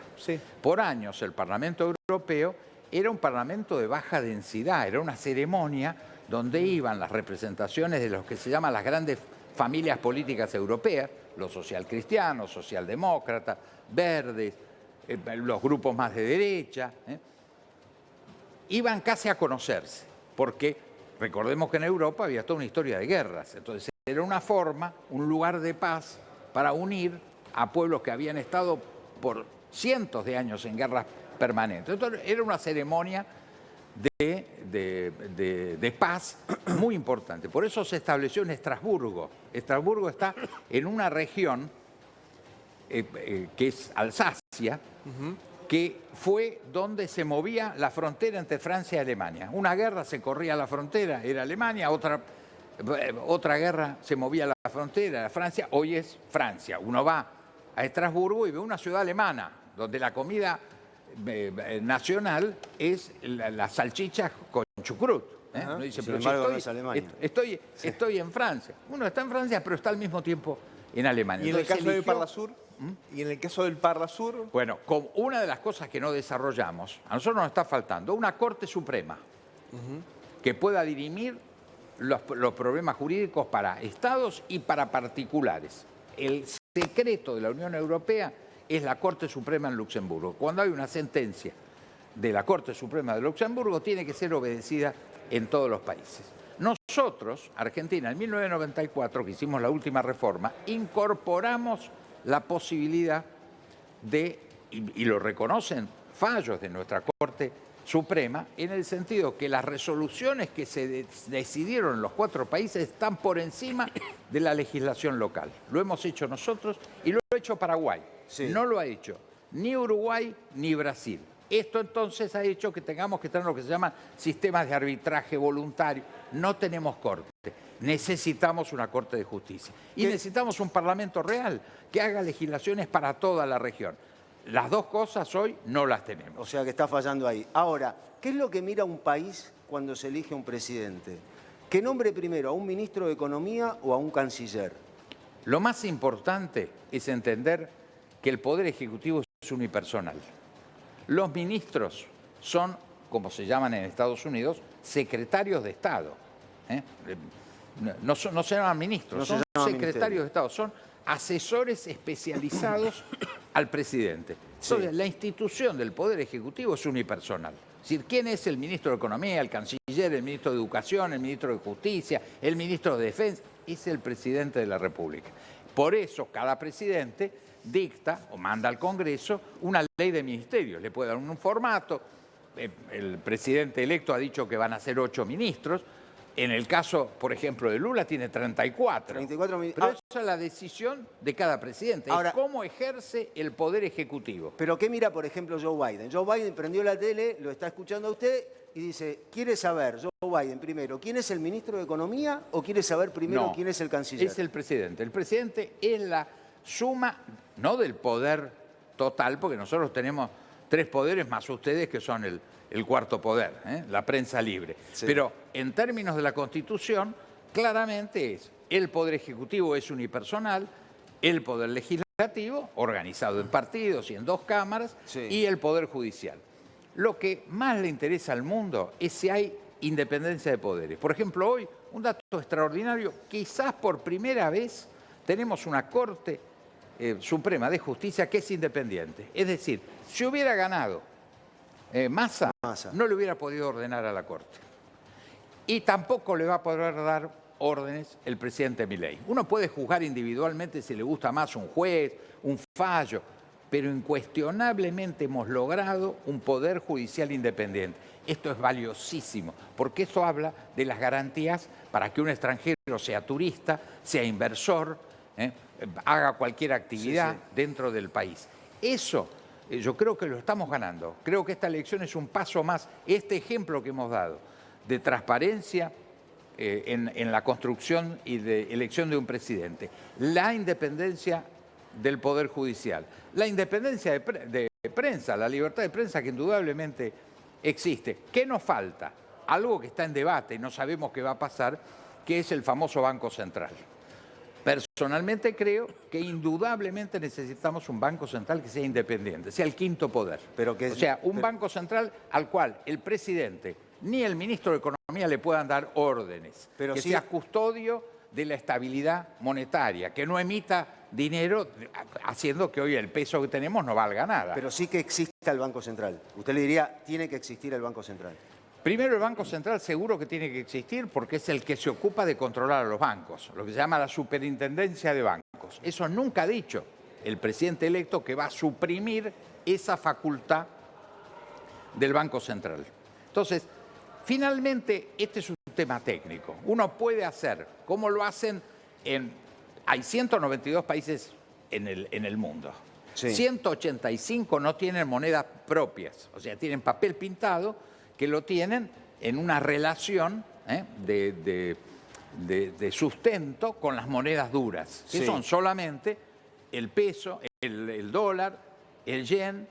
Por años el Parlamento Europeo era un parlamento de baja densidad, era una ceremonia donde iban las representaciones de los que se llaman las grandes familias políticas europeas, los socialcristianos, socialdemócratas, verdes, los grupos más de derecha, iban casi a conocerse, porque recordemos que en Europa había toda una historia de guerras, entonces era una forma, un lugar de paz para unir a pueblos que habían estado por cientos de años en guerras permanentes. Entonces era una ceremonia de paz muy importante. Por eso se estableció en Estrasburgo. Estrasburgo está en una región que es Alsacia, que fue donde se movía la frontera entre Francia y Alemania. Una guerra se corría la frontera, era Alemania, otra guerra se movía la frontera, era Francia, hoy es Francia. Uno va a Estrasburgo y ve una ciudad alemana, donde la comida nacional es la salchicha con chucrut. Uno dice, sin embargo, no es Alemania. Estoy en Francia. Uno está en Francia, pero está al mismo tiempo en Alemania. ¿Y en el caso del Parlasur? ¿Y en el caso del Parlasur? Bueno, una de las cosas que no desarrollamos, a nosotros nos está faltando una Corte Suprema que pueda dirimir los problemas jurídicos para estados y para particulares. El secreto de la Unión Europea es la Corte Suprema en Luxemburgo. Cuando hay una sentencia de la Corte Suprema de Luxemburgo, tiene que ser obedecida en todos los países. Nosotros, Argentina, en 1994, que hicimos la última reforma, incorporamos la posibilidad de, y lo reconocen fallos de nuestra Corte Suprema, en el sentido que las resoluciones que se decidieron en los 4 países están por encima de la legislación local. Lo hemos hecho nosotros y lo ha hecho Paraguay. No lo ha hecho ni Uruguay ni Brasil. Esto entonces ha hecho que tengamos que tener lo que se llama sistemas de arbitraje voluntario. No tenemos corte. Necesitamos una Corte de Justicia. Y necesitamos un Parlamento real que haga legislaciones para toda la región. Las dos cosas hoy no las tenemos. O sea que está fallando ahí. Ahora, ¿qué es lo que mira un país cuando se elige un presidente? ¿Que nombre primero a un ministro de Economía o a un canciller? Lo más importante es entender que el Poder Ejecutivo es unipersonal. Los ministros son, como se llaman en Estados Unidos, secretarios de Estado. No se llaman ministros, son secretarios de Estado, son asesores especializados al presidente. Entonces, la institución del Poder Ejecutivo es unipersonal. Es decir, ¿quién es el ministro de Economía, el canciller, el ministro de Educación, el ministro de Justicia, el ministro de Defensa? Es el presidente de la República. Por eso, cada presidente dicta o manda al Congreso una ley de ministerios. Le puede dar un formato. El presidente electo ha dicho que van a ser 8 ministros. En el caso, por ejemplo, de Lula, tiene 34. 34 Pero esa es la decisión de cada presidente. Ahora, es cómo ejerce el Poder Ejecutivo. Pero ¿qué mira, por ejemplo, Joe Biden? Joe Biden prendió la tele, lo está escuchando a usted y dice, ¿quiere saber, Joe Biden, primero, quién es el ministro de Economía o quiere saber primero quién es el canciller? Es el presidente. El presidente es la suma, no del poder total, porque nosotros tenemos 3 poderes más ustedes que son el cuarto poder, la prensa libre. Sí. Pero en términos de la Constitución, claramente es el Poder Ejecutivo es unipersonal, el Poder Legislativo, organizado en partidos y en 2 cámaras, y el Poder Judicial. Lo que más le interesa al mundo es si hay independencia de poderes. Por ejemplo, hoy, un dato extraordinario, quizás por primera vez tenemos una Corte Suprema de Justicia que es independiente. Es decir, si hubiera ganado Massa, no le hubiera podido ordenar a la Corte. Y tampoco le va a poder dar órdenes el presidente Milei. Uno puede juzgar individualmente si le gusta más un juez, un fallo, pero incuestionablemente hemos logrado un poder judicial independiente. Esto es valiosísimo, porque eso habla de las garantías para que un extranjero sea turista, sea inversor, haga cualquier actividad dentro del país. Eso yo creo que lo estamos ganando. Creo que esta elección es un paso más. Este ejemplo que hemos dado de transparencia en la construcción y de elección de un presidente, la independencia del Poder Judicial, la independencia de prensa, la libertad de prensa que indudablemente existe. ¿Qué nos falta? Algo que está en debate y no sabemos qué va a pasar, que es el famoso Banco Central. Personalmente creo que indudablemente necesitamos un Banco Central que sea independiente, sea el quinto poder. O sea, un Banco Central al cual el presidente ni el ministro de Economía le puedan dar órdenes, que sea custodio de la estabilidad monetaria, que no emita dinero haciendo que hoy el peso que tenemos no valga nada. Pero sí que exista el Banco Central. Usted le diría, tiene que existir el Banco Central. Primero, el Banco Central seguro que tiene que existir porque es el que se ocupa de controlar a los bancos, lo que se llama la superintendencia de bancos. Eso nunca ha dicho el presidente electo que va a suprimir esa facultad del Banco Central. Entonces, finalmente, este es un tema técnico. Uno puede hacer, como lo hacen hay 192 países en el mundo. 185 no tienen monedas propias, o sea, tienen papel pintado que lo tienen en una relación de sustento con las monedas duras, que son solamente el peso, el dólar, el yen,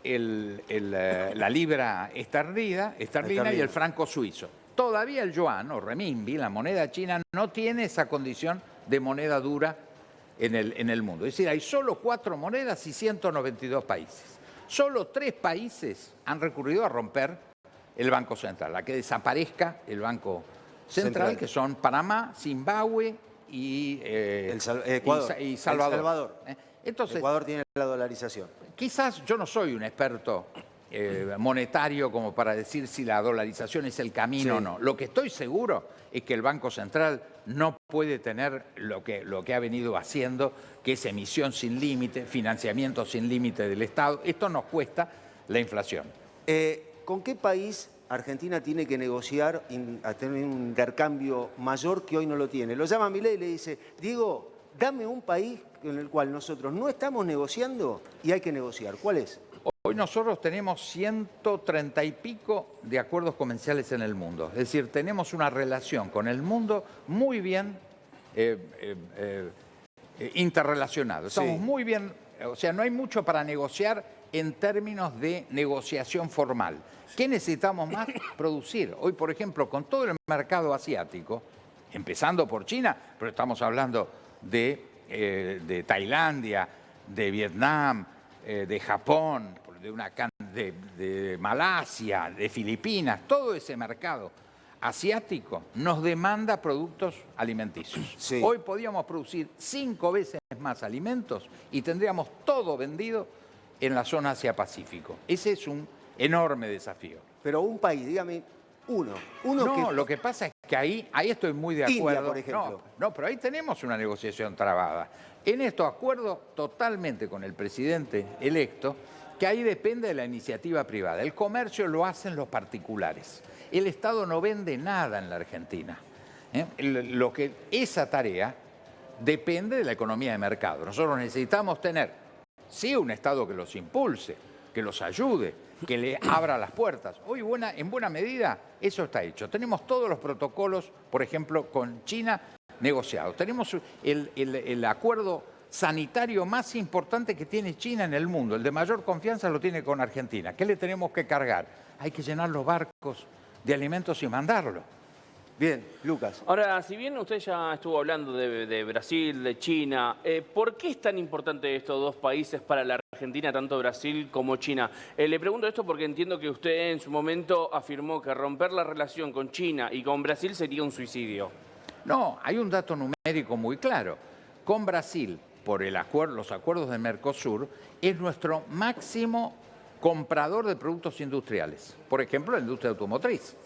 la libra esterlina y el franco suizo. Todavía el yuan o renminbi, la moneda china, no tiene esa condición de moneda dura en el mundo. Es decir, hay solo 4 monedas y 192 países. Solo 3 países han recurrido a romper el Banco Central, a que desaparezca el Banco Central, que son Panamá, Zimbabue y Salvador. Entonces, Ecuador tiene la dolarización. Quizás yo no soy un experto monetario como para decir si la dolarización es el camino o no. Lo que estoy seguro es que el Banco Central no puede tener lo que ha venido haciendo, que es emisión sin límite, financiamiento sin límite del Estado. Esto nos cuesta la inflación. ¿Con qué país Argentina tiene que negociar a tener un intercambio mayor que hoy no lo tiene? Lo llama Milei y le dice, Diego, dame un país en el cual nosotros no estamos negociando y hay que negociar. ¿Cuál es? Hoy nosotros tenemos 130 y pico de acuerdos comerciales en el mundo. Es decir, tenemos una relación con el mundo muy bien interrelacionada. Estamos muy bien, o sea, no hay mucho para negociar en términos de negociación formal. ¿Qué necesitamos más? Producir. Hoy, por ejemplo, con todo el mercado asiático, empezando por China, pero estamos hablando de Tailandia, de Vietnam, de Japón, de Malasia, de Filipinas, todo ese mercado asiático nos demanda productos alimenticios. Sí. Hoy podíamos producir 5 veces más alimentos y tendríamos todo vendido en la zona Asia-Pacífico. Ese es un enorme desafío. Pero un país, dígame, uno No, que... lo que pasa es que ahí estoy muy de acuerdo. India, por ejemplo. No, pero ahí tenemos una negociación trabada. En esto acuerdo totalmente con el presidente electo, que ahí depende de la iniciativa privada. El comercio lo hacen los particulares. El Estado no vende nada en la Argentina. Esa tarea depende de la economía de mercado. Nosotros necesitamos tener, sí, un Estado que los impulse, que los ayude, que le abra las puertas. Hoy, en buena medida, eso está hecho. Tenemos todos los protocolos, por ejemplo, con China negociados. Tenemos el acuerdo sanitario más importante que tiene China en el mundo. El de mayor confianza lo tiene con Argentina. ¿Qué le tenemos que cargar? Hay que llenar los barcos de alimentos y mandarlo. Bien, Lucas. Ahora, si bien usted ya estuvo hablando de Brasil, de China, ¿por qué es tan importante estos dos países para la Argentina, tanto Brasil como China? Le pregunto esto porque entiendo que usted en su momento afirmó que romper la relación con China y con Brasil sería un suicidio. No, hay un dato numérico muy claro. Con Brasil, por los acuerdos de Mercosur, es nuestro máximo comprador de productos industriales. Por ejemplo, la industria automotriz.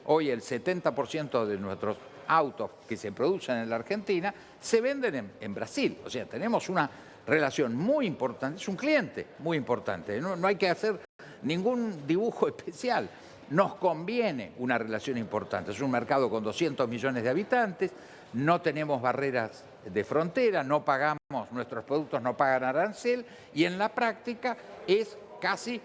Hoy el 70% de nuestros autos que se producen en la Argentina se venden en Brasil. O sea, tenemos una relación muy importante, es un cliente muy importante. No hay que hacer ningún dibujo especial. Nos conviene una relación importante. Es un mercado con 200 millones de habitantes, no tenemos barreras de frontera, nuestros productos no pagan arancel y en la práctica es casi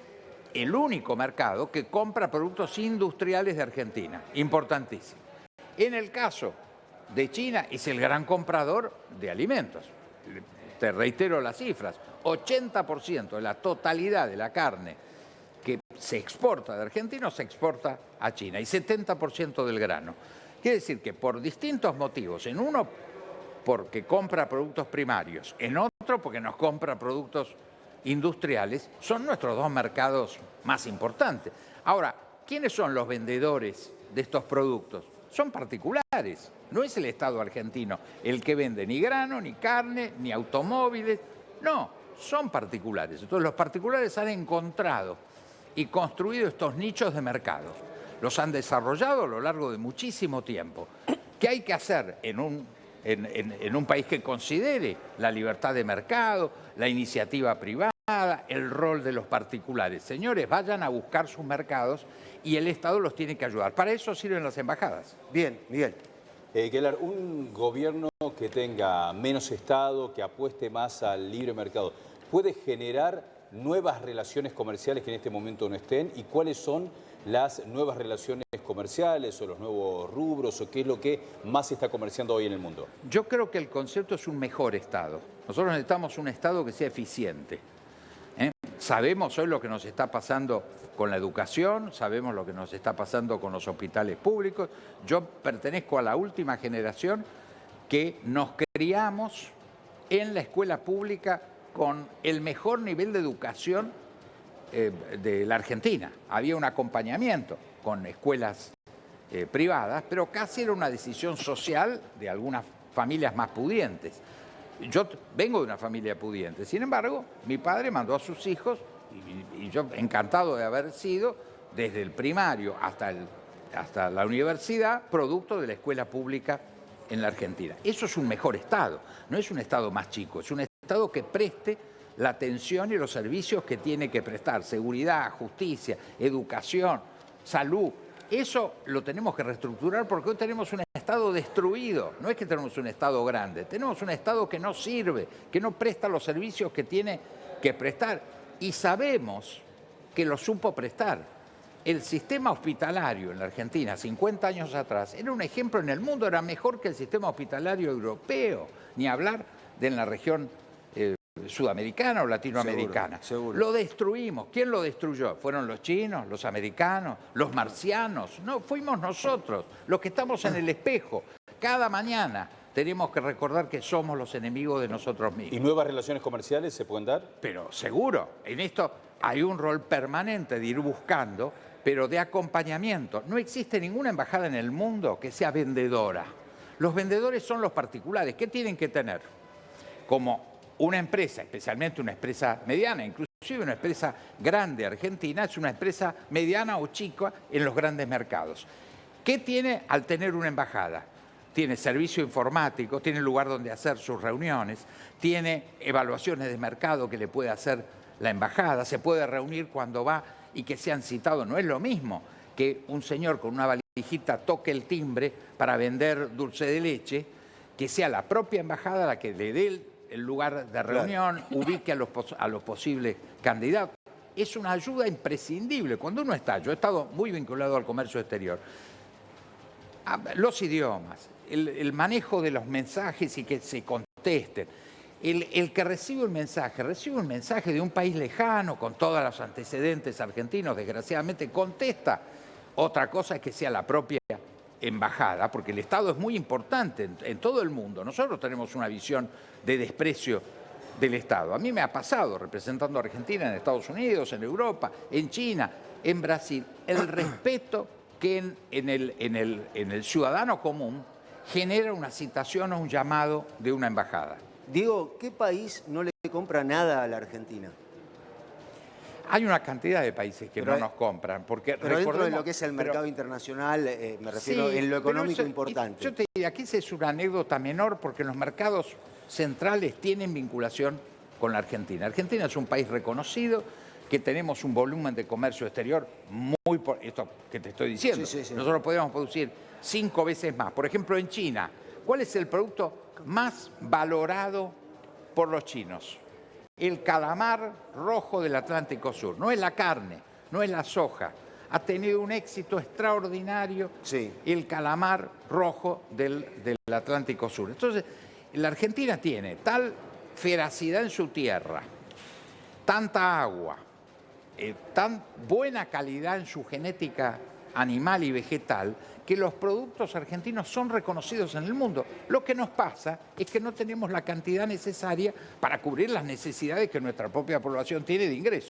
el único mercado que compra productos industriales de Argentina. Importantísimo. En el caso de China, es el gran comprador de alimentos. Te reitero las cifras. 80% de la totalidad de la carne que se exporta de Argentina se exporta a China y 70% del grano. Quiere decir que por distintos motivos, en uno porque compra productos primarios, en otro porque nos compra productos industriales, son nuestros dos mercados más importantes. Ahora, ¿quiénes son los vendedores de estos productos? Son particulares, no es el Estado argentino el que vende ni grano, ni carne, ni automóviles, no, son particulares. Entonces los particulares han encontrado y construido estos nichos de mercado. Los han desarrollado a lo largo de muchísimo tiempo. ¿Qué hay que hacer en un país que considere la libertad de mercado, la iniciativa privada, el rol de los particulares? Señores, vayan a buscar sus mercados y el Estado los tiene que ayudar. Para eso sirven las embajadas. Bien, Miguel. Keller, un gobierno que tenga menos Estado, que apueste más al libre mercado, ¿puede generar nuevas relaciones comerciales que en este momento no estén? ¿Y cuáles son las nuevas relaciones comerciales o los nuevos rubros o qué es lo que más se está comerciando hoy en el mundo? Yo creo que el concepto es un mejor Estado. Nosotros necesitamos un Estado que sea eficiente. Sabemos hoy lo que nos está pasando con la educación, sabemos lo que nos está pasando con los hospitales públicos. Yo pertenezco a la última generación que nos criamos en la escuela pública con el mejor nivel de educación de la Argentina. Había un acompañamiento con escuelas privadas, pero casi era una decisión social de algunas familias más pudientes. Yo vengo de una familia pudiente, sin embargo, mi padre mandó a sus hijos, y yo encantado de haber sido, desde el primario hasta la universidad, producto de la escuela pública en la Argentina. Eso es un mejor Estado, no es un Estado más chico, es un Estado que preste la atención y los servicios que tiene que prestar, seguridad, justicia, educación, salud. Eso lo tenemos que reestructurar porque hoy tenemos un Estado destruido. No es que tenemos un Estado grande, tenemos un Estado que no sirve, que no presta los servicios que tiene que prestar. Y sabemos que lo supo prestar. El sistema hospitalario en la Argentina, 50 años atrás, era un ejemplo en el mundo, era mejor que el sistema hospitalario europeo, ni hablar de en la región sudamericana o latinoamericana. Seguro. Lo destruimos. ¿Quién lo destruyó? ¿Fueron los chinos, los americanos, los marcianos? No, fuimos nosotros, los que estamos en el espejo. Cada mañana tenemos que recordar que somos los enemigos de nosotros mismos. ¿Y nuevas relaciones comerciales se pueden dar? Pero seguro, en esto hay un rol permanente de ir buscando, pero de acompañamiento. No existe ninguna embajada en el mundo que sea vendedora. Los vendedores son los particulares. ¿Qué tienen que tener? Como una empresa, especialmente una empresa mediana, inclusive una empresa grande argentina, es una empresa mediana o chica en los grandes mercados. ¿Qué tiene al tener una embajada? Tiene servicio informático, tiene lugar donde hacer sus reuniones, tiene evaluaciones de mercado que le puede hacer la embajada, se puede reunir cuando va y que sean citados. No es lo mismo que un señor con una valijita toque el timbre para vender dulce de leche, que sea la propia embajada la que le dé el lugar de reunión, ubique a los posibles candidatos. Es una ayuda imprescindible. Cuando uno está, yo he estado muy vinculado al comercio exterior, los idiomas, el manejo de los mensajes y que se contesten. El que recibe un mensaje de un país lejano, con todos los antecedentes argentinos, desgraciadamente, contesta. Otra cosa es que sea la propia embajada, porque el Estado es muy importante en todo el mundo. Nosotros tenemos una visión de desprecio del Estado. A mí me ha pasado representando a Argentina en Estados Unidos, en Europa, en China, en Brasil. El respeto que en el ciudadano común genera una citación o un llamado de una embajada. Diego, ¿qué país no le compra nada a la Argentina? Hay una cantidad de países que no nos compran. Porque pero dentro de lo que es el mercado internacional, me refiero en lo económico importante. Yo te diría, aquí es una anécdota menor porque los mercados centrales tienen vinculación con la Argentina. Argentina es un país reconocido, que tenemos un volumen de comercio exterior muy... Esto que te estoy diciendo. Sí. Nosotros podemos producir 5 veces más. Por ejemplo, en China, ¿cuál es el producto más valorado por los chinos? El calamar rojo del Atlántico Sur. No es la carne, no es la soja. Ha tenido un éxito extraordinario el calamar rojo del Atlántico Sur. Entonces, la Argentina tiene tal feracidad en su tierra, tanta agua, tan buena calidad en su genética animal y vegetal, que los productos argentinos son reconocidos en el mundo. Lo que nos pasa es que no tenemos la cantidad necesaria para cubrir las necesidades que nuestra propia población tiene de ingresos.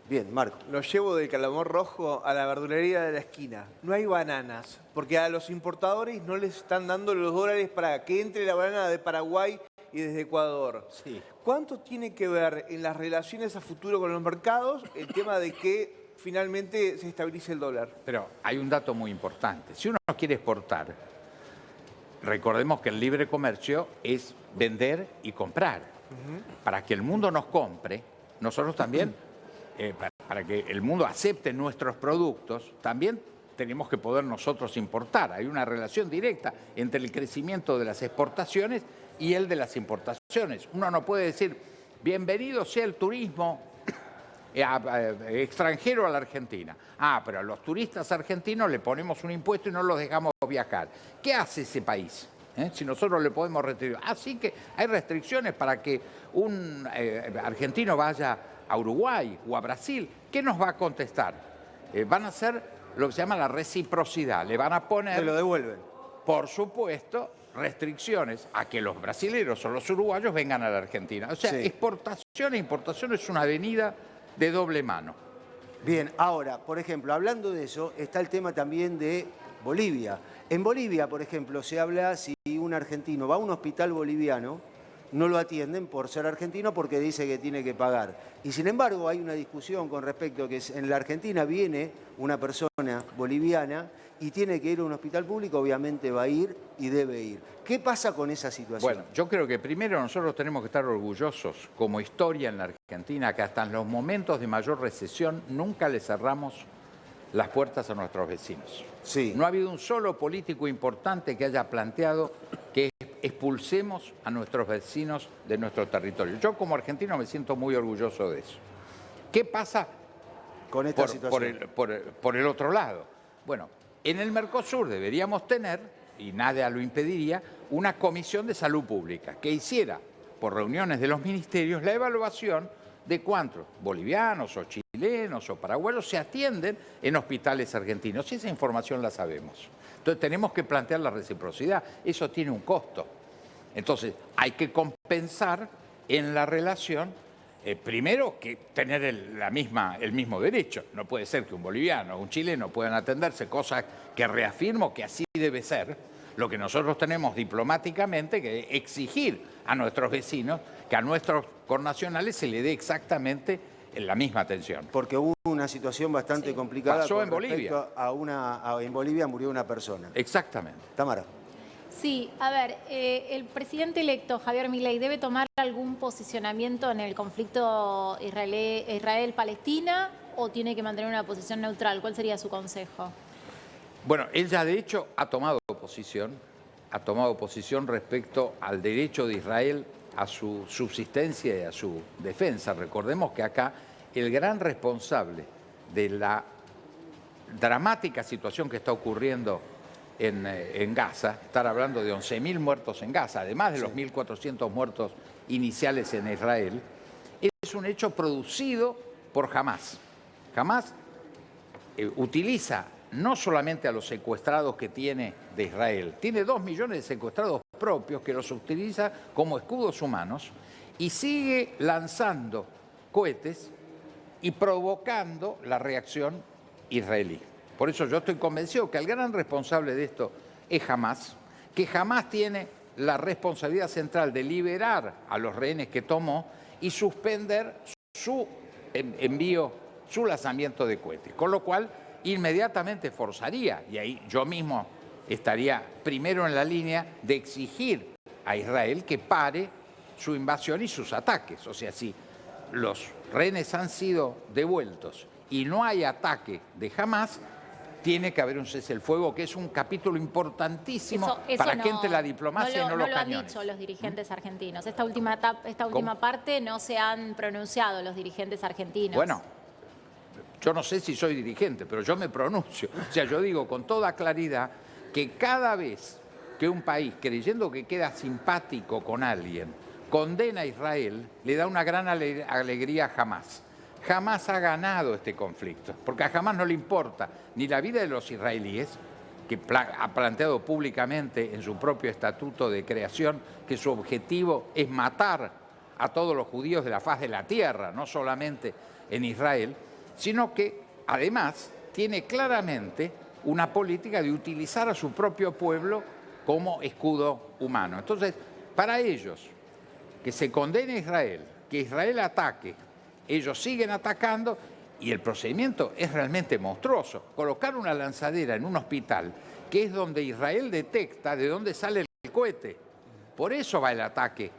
Bien, Marco. Lo llevo del calamar rojo a la verdulería de la esquina. No hay bananas, porque a los importadores no les están dando los dólares para que entre la banana de Paraguay y desde Ecuador. Sí. ¿Cuánto tiene que ver en las relaciones a futuro con los mercados el tema de que finalmente se estabilice el dólar? Pero hay un dato muy importante. Si uno quiere exportar, recordemos que el libre comercio es vender y comprar. Para que el mundo nos compre, nosotros también, para que el mundo acepte nuestros productos, también tenemos que poder nosotros importar. Hay una relación directa entre el crecimiento de las exportaciones y el de las importaciones. Uno no puede decir, bienvenido sea el turismo extranjero a la Argentina. Pero a los turistas argentinos le ponemos un impuesto y no los dejamos viajar. ¿Qué hace ese país? Si nosotros le podemos restringir. Así que hay restricciones para que un argentino vaya a Uruguay o a Brasil. ¿Qué nos va a contestar? Van a hacer lo que se llama la reciprocidad. Le van a poner... Se lo devuelven. Por supuesto, restricciones a que los brasileños o los uruguayos vengan a la Argentina. O sea, exportación e importación es una avenida de doble mano. Bien, ahora, por ejemplo, hablando de eso, está el tema también de Bolivia. En Bolivia, por ejemplo, se habla si un argentino va a un hospital boliviano, no lo atienden por ser argentino porque dice que tiene que pagar. Y sin embargo, hay una discusión con respecto a que en la Argentina viene una persona boliviana y tiene que ir a un hospital público, obviamente va a ir y debe ir. ¿Qué pasa con esa situación? Bueno, yo creo que primero nosotros tenemos que estar orgullosos como historia en la Argentina que hasta en los momentos de mayor recesión nunca le cerramos las puertas a nuestros vecinos. Sí. No ha habido un solo político importante que haya planteado que expulsemos a nuestros vecinos de nuestro territorio. Yo como argentino me siento muy orgulloso de eso. ¿Qué pasa con esta situación. Por el otro lado. Bueno, en el Mercosur deberíamos tener, y nada lo impediría, una comisión de salud pública que hiciera, por reuniones de los ministerios, la evaluación de cuántos bolivianos o chilenos o paraguayos se atienden en hospitales argentinos. Y esa información la sabemos. Entonces tenemos que plantear la reciprocidad. Eso tiene un costo. Entonces hay que compensar en la relación, primero que tener el mismo derecho. No puede ser que un boliviano o un chileno puedan atenderse, cosa que reafirmo que así debe ser. Lo que nosotros tenemos diplomáticamente que exigir a nuestros vecinos que a nuestros connacionales se le dé exactamente la misma atención. Porque hubo una situación bastante complicada. Pasó en Bolivia. En Bolivia murió una persona. Exactamente. Tamara. Sí, a ver, el presidente electo Javier Milei debe tomar algún posicionamiento en el conflicto Israel-Palestina o tiene que mantener una posición neutral. ¿Cuál sería su consejo? Bueno, él ya de hecho ha tomado posición respecto al derecho de Israel a su subsistencia y a su defensa. Recordemos que acá el gran responsable de la dramática situación que está ocurriendo en Gaza, estar hablando de 11.000 muertos en Gaza, además de los 1.400 muertos iniciales en Israel, es un hecho producido por Hamás. Hamás utiliza no solamente a los secuestrados que tiene de Israel, tiene 2 millones de secuestrados propios que los utiliza como escudos humanos y sigue lanzando cohetes y provocando la reacción israelí. Por eso yo estoy convencido que el gran responsable de esto es Hamás, que Hamás tiene la responsabilidad central de liberar a los rehenes que tomó y suspender su envío, su lanzamiento de cohetes. Con lo cual, inmediatamente forzaría, y ahí yo mismo estaría primero en la línea de exigir a Israel que pare su invasión y sus ataques. O sea, si los rehenes han sido devueltos y no hay ataque de Hamás, tiene que haber un cese el fuego, que es un capítulo importantísimo para que entre la diplomacia y no los cañones. No lo han dicho los dirigentes argentinos. Esta última parte no se han pronunciado los dirigentes argentinos. Bueno, yo no sé si soy dirigente, pero yo me pronuncio. O sea, yo digo con toda claridad que cada vez que un país, creyendo que queda simpático con alguien, condena a Israel, le da una gran alegría a Hamás. Hamás ha ganado este conflicto, porque a Hamás no le importa ni la vida de los israelíes, que ha planteado públicamente en su propio estatuto de creación que su objetivo es matar a todos los judíos de la faz de la tierra, no solamente en Israel, sino que además tiene claramente una política de utilizar a su propio pueblo como escudo humano. Entonces, para ellos, que se condene a Israel, que Israel ataque, ellos siguen atacando y el procedimiento es realmente monstruoso. Colocar una lanzadera en un hospital, que es donde Israel detecta de dónde sale el cohete. Por eso va el ataque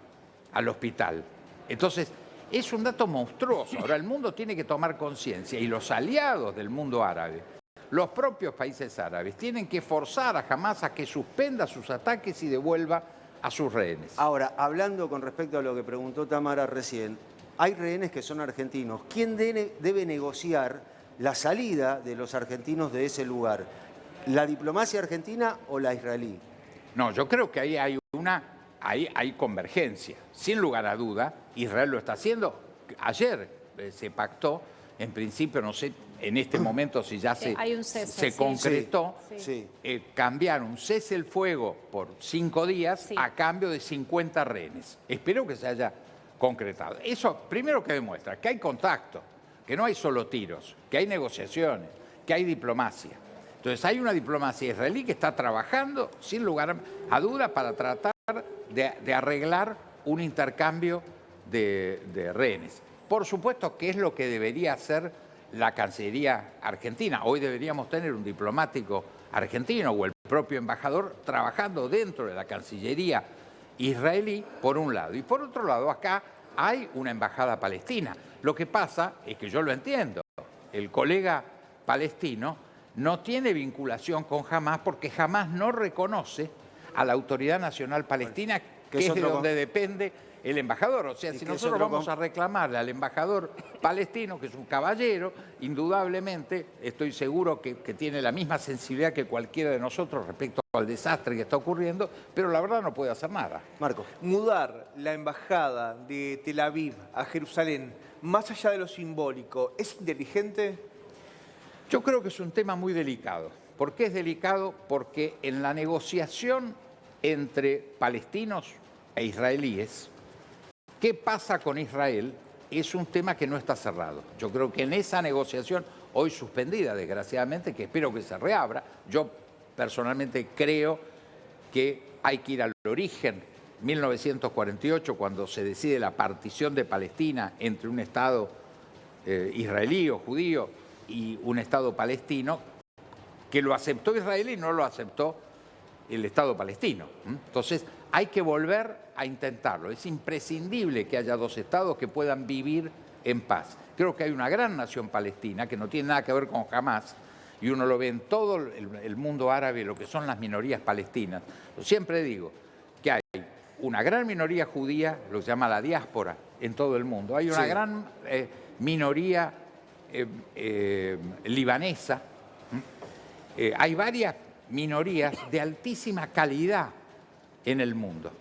al hospital. Entonces, es un dato monstruoso. Ahora, el mundo tiene que tomar conciencia y los aliados del mundo árabe, los propios países árabes, tienen que forzar a Hamás a que suspenda sus ataques y devuelva a sus rehenes. Ahora, hablando con respecto a lo que preguntó Tamara recién, hay rehenes que son argentinos. ¿Quién debe negociar la salida de los argentinos de ese lugar? ¿La diplomacia argentina o la israelí? No, yo creo que ahí hay convergencia. Sin lugar a duda, Israel lo está haciendo. Ayer se pactó, en principio, no sé, en este momento si ya se concretó, cambiar un cese el fuego por 5 días a cambio de 50 rehenes. Espero que se haya concretado. Eso primero que demuestra que hay contacto, que no hay solo tiros, que hay negociaciones, que hay diplomacia. Entonces hay una diplomacia israelí que está trabajando sin lugar a duda para tratar de arreglar un intercambio de rehenes. Por supuesto que es lo que debería hacer la Cancillería argentina. Hoy deberíamos tener un diplomático argentino o el propio embajador trabajando dentro de la Cancillería israelí, por un lado. Y por otro lado, acá hay una embajada palestina. Lo que pasa es que yo lo entiendo. El colega palestino no tiene vinculación con Hamás porque Hamás no reconoce a la Autoridad Nacional Palestina, que es de donde depende el embajador. O sea, si nosotros vamos a reclamarle al embajador palestino, que es un caballero, indudablemente estoy seguro que tiene la misma sensibilidad que cualquiera de nosotros respecto al desastre que está ocurriendo, pero la verdad no puede hacer nada. Marco. Mudar la embajada de Tel Aviv a Jerusalén, más allá de lo simbólico, ¿es inteligente? Yo creo que es un tema muy delicado. ¿Por qué es delicado? Porque en la negociación entre palestinos e israelíes, ¿qué pasa con Israel? Es un tema que no está cerrado. Yo creo que en esa negociación, hoy suspendida desgraciadamente, que espero que se reabra, yo personalmente creo que hay que ir al origen. 1948, cuando se decide la partición de Palestina entre un Estado israelí o judío y un Estado palestino, que lo aceptó Israel y no lo aceptó el Estado palestino. Entonces, hay que volver a intentarlo. Es imprescindible que haya dos estados que puedan vivir en paz. Creo que hay una gran nación palestina que no tiene nada que ver con Hamás, y uno lo ve en todo el mundo árabe, lo que son las minorías palestinas. Yo siempre digo que hay una gran minoría judía, lo que se llama la diáspora, en todo el mundo. Hay una gran minoría libanesa. Hay varias minorías de altísima calidad en el mundo.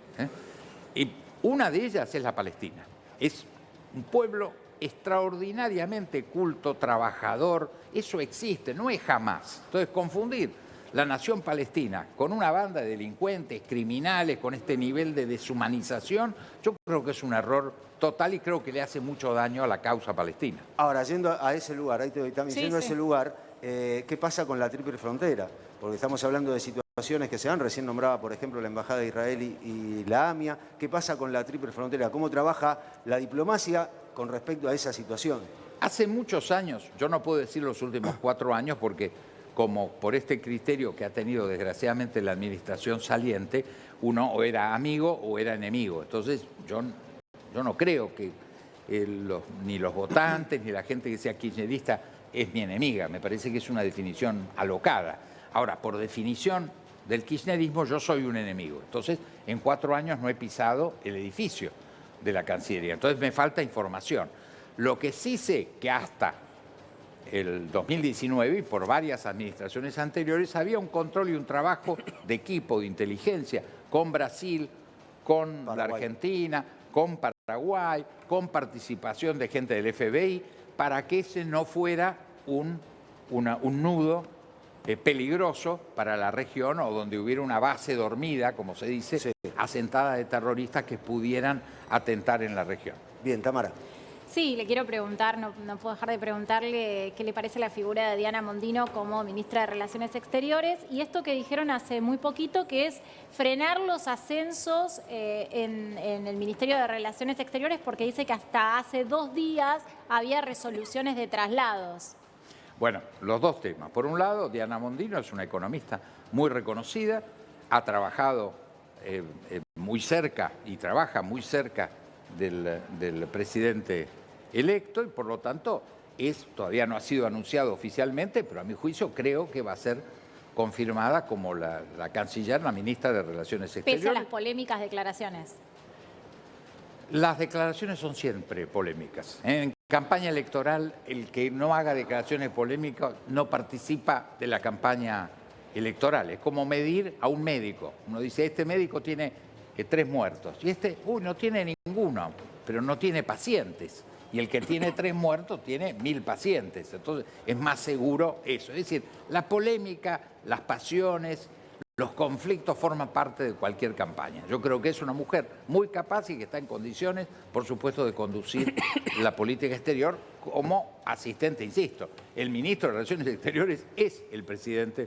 Y una de ellas es la palestina. Es un pueblo extraordinariamente culto, trabajador. Eso existe, no es jamás. Entonces, confundir la nación palestina con una banda de delincuentes, criminales, con este nivel de deshumanización, yo creo que es un error total y creo que le hace mucho daño a la causa palestina. Ahora, yendo a ese lugar, ahí te doy también, yendo a ese lugar, ¿qué pasa con la triple frontera? Porque estamos hablando de situaciones que se dan, recién nombraba, por ejemplo, la Embajada de Israel y la AMIA. ¿Qué pasa con la triple frontera? ¿Cómo trabaja la diplomacia con respecto a esa situación? Hace muchos años, yo no puedo decir los últimos 4 años porque como por este criterio que ha tenido desgraciadamente la administración saliente, uno o era amigo o era enemigo. Entonces yo no creo que ni los votantes ni la gente que sea kirchnerista es mi enemiga. Me parece que es una definición alocada. Ahora, por definición del kirchnerismo, yo soy un enemigo. Entonces, en 4 años no he pisado el edificio de la Cancillería. Entonces, me falta información. Lo que sí sé que hasta el 2019 y por varias administraciones anteriores había un control y un trabajo de equipo de inteligencia con Brasil, con la Argentina, con Paraguay, con participación de gente del FBI, para que ese no fuera un nudo peligroso para la región o donde hubiera una base dormida, como se dice, asentada de terroristas que pudieran atentar en la región. Bien, Tamara. Sí, le quiero preguntar, no puedo dejar de preguntarle qué le parece la figura de Diana Mondino como ministra de Relaciones Exteriores y esto que dijeron hace muy poquito, que es frenar los ascensos en el Ministerio de Relaciones Exteriores, porque dice que hasta hace 2 días había resoluciones de traslados. Bueno, los dos temas. Por un lado, Diana Mondino es una economista muy reconocida, ha trabajado muy cerca y trabaja muy cerca del presidente electo y por lo tanto todavía no ha sido anunciado oficialmente, pero a mi juicio creo que va a ser confirmada como la canciller, la ministra de Relaciones Exteriores. Pese a las polémicas declaraciones. Las declaraciones son siempre polémicas. En campaña electoral, el que no haga declaraciones polémicas no participa de la campaña electoral. Es como medir a un médico. Uno dice, este médico tiene 3 muertos y este, no tiene ninguno, pero no tiene pacientes. Y el que tiene 3 muertos tiene 1000 pacientes. Entonces es más seguro eso. Es decir, la polémica, las pasiones, los conflictos forman parte de cualquier campaña. Yo creo que es una mujer muy capaz y que está en condiciones, por supuesto, de conducir la política exterior como asistente, insisto. El ministro de Relaciones Exteriores es el presidente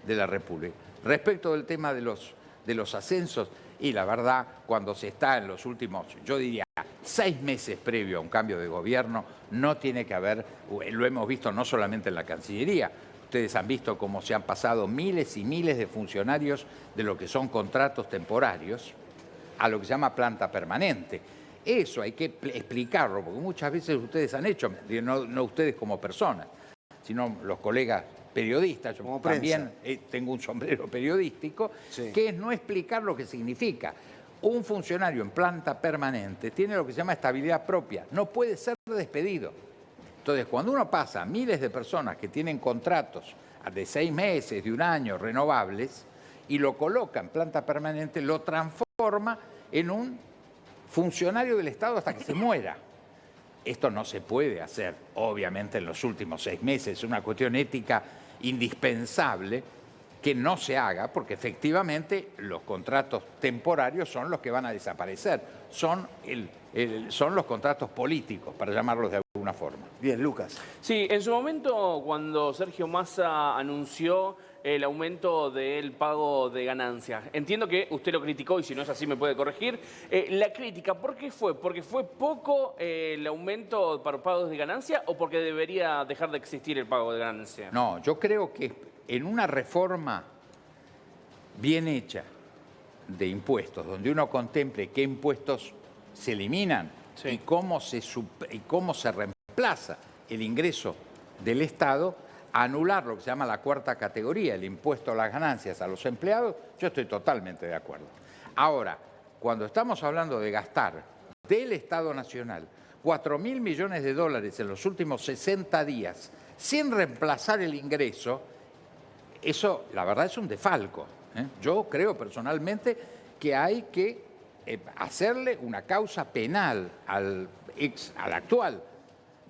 de la República. Respecto del tema de los ascensos, y la verdad, cuando se está en los últimos, yo diría, 6 meses previo a un cambio de gobierno, no tiene que haber, lo hemos visto no solamente en la Cancillería, ustedes han visto cómo se han pasado miles y miles de funcionarios de lo que son contratos temporarios a lo que se llama planta permanente. Eso hay que explicarlo, porque muchas veces ustedes han hecho, no ustedes como personas, sino los colegas periodistas, yo también tengo un sombrero periodístico, que es no explicar lo que significa. Un funcionario en planta permanente tiene lo que se llama estabilidad propia, no puede ser despedido. Entonces, cuando uno pasa a miles de personas que tienen contratos de 6 meses, de 1 año, renovables, y lo coloca en planta permanente, lo transforma en un funcionario del Estado hasta que se muera. Esto no se puede hacer, obviamente, en los últimos 6 meses. Es una cuestión ética indispensable que no se haga, porque efectivamente los contratos temporarios son los que van a desaparecer. Son los contratos políticos, para llamarlos de alguna forma. Bien, Lucas. Sí, en su momento, cuando Sergio Massa anunció el aumento del pago de ganancias, entiendo que usted lo criticó y si no es así me puede corregir. La crítica, ¿por qué fue? ¿Porque fue poco el aumento para pagos de ganancia o porque debería dejar de existir el pago de ganancia? No, yo creo que en una reforma bien hecha de impuestos, donde uno contemple qué impuestos se eliminan y cómo se reemplaza el ingreso del Estado, anular lo que se llama la cuarta categoría, el impuesto a las ganancias a los empleados, yo estoy totalmente de acuerdo. Ahora, cuando estamos hablando de gastar del Estado Nacional 4.000 millones de dólares en los últimos 60 días sin reemplazar el ingreso, eso, la verdad, es un desfalco. Yo creo personalmente que hay que hacerle una causa penal al actual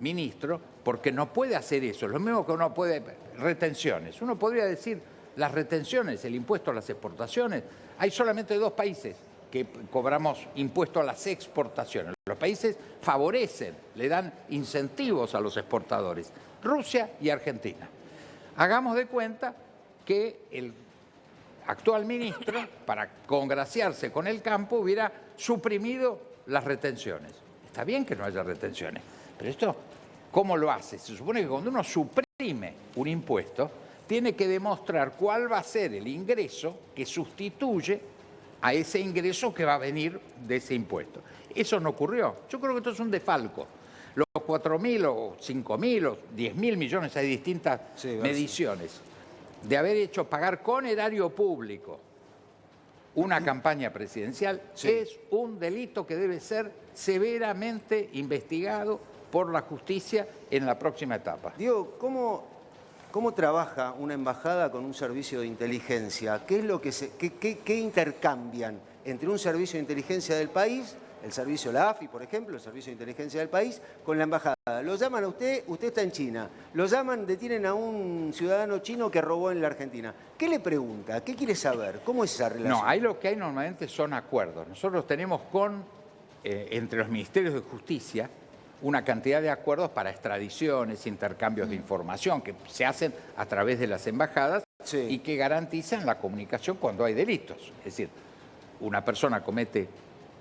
ministro, porque no puede hacer eso. Lo mismo que uno puede... Retenciones. Uno podría decir, las retenciones, el impuesto a las exportaciones, hay solamente 2 países que cobramos impuesto a las exportaciones. Los países favorecen, le dan incentivos a los exportadores. Rusia y Argentina. Hagamos de cuenta que el actual ministro, para congraciarse con el campo, hubiera suprimido las retenciones. Está bien que no haya retenciones, pero esto, ¿cómo lo hace? Se supone que cuando uno suprime un impuesto, tiene que demostrar cuál va a ser el ingreso que sustituye a ese ingreso que va a venir de ese impuesto. Eso no ocurrió. Yo creo que esto es un desfalco. Los 4.000 o 5.000 o 10.000 millones, hay distintas mediciones, de haber hecho pagar con erario público una campaña presidencial, es un delito que debe ser severamente investigado por la justicia en la próxima etapa. Diego, ¿cómo trabaja una embajada con un servicio de inteligencia? ¿Qué es lo que qué intercambian entre un servicio de inteligencia del país, el servicio la AFI, por ejemplo, el servicio de inteligencia del país, con la embajada? Lo llaman a usted está en China, lo llaman, detienen a un ciudadano chino que robó en la Argentina. ¿Qué le pregunta? ¿Qué quiere saber? ¿Cómo es esa relación? No, ahí lo que hay normalmente son acuerdos. Nosotros tenemos entre los ministerios de justicia, una cantidad de acuerdos para extradiciones, intercambios de información que se hacen a través de las embajadas y que garantizan la comunicación cuando hay delitos. Es decir, una persona comete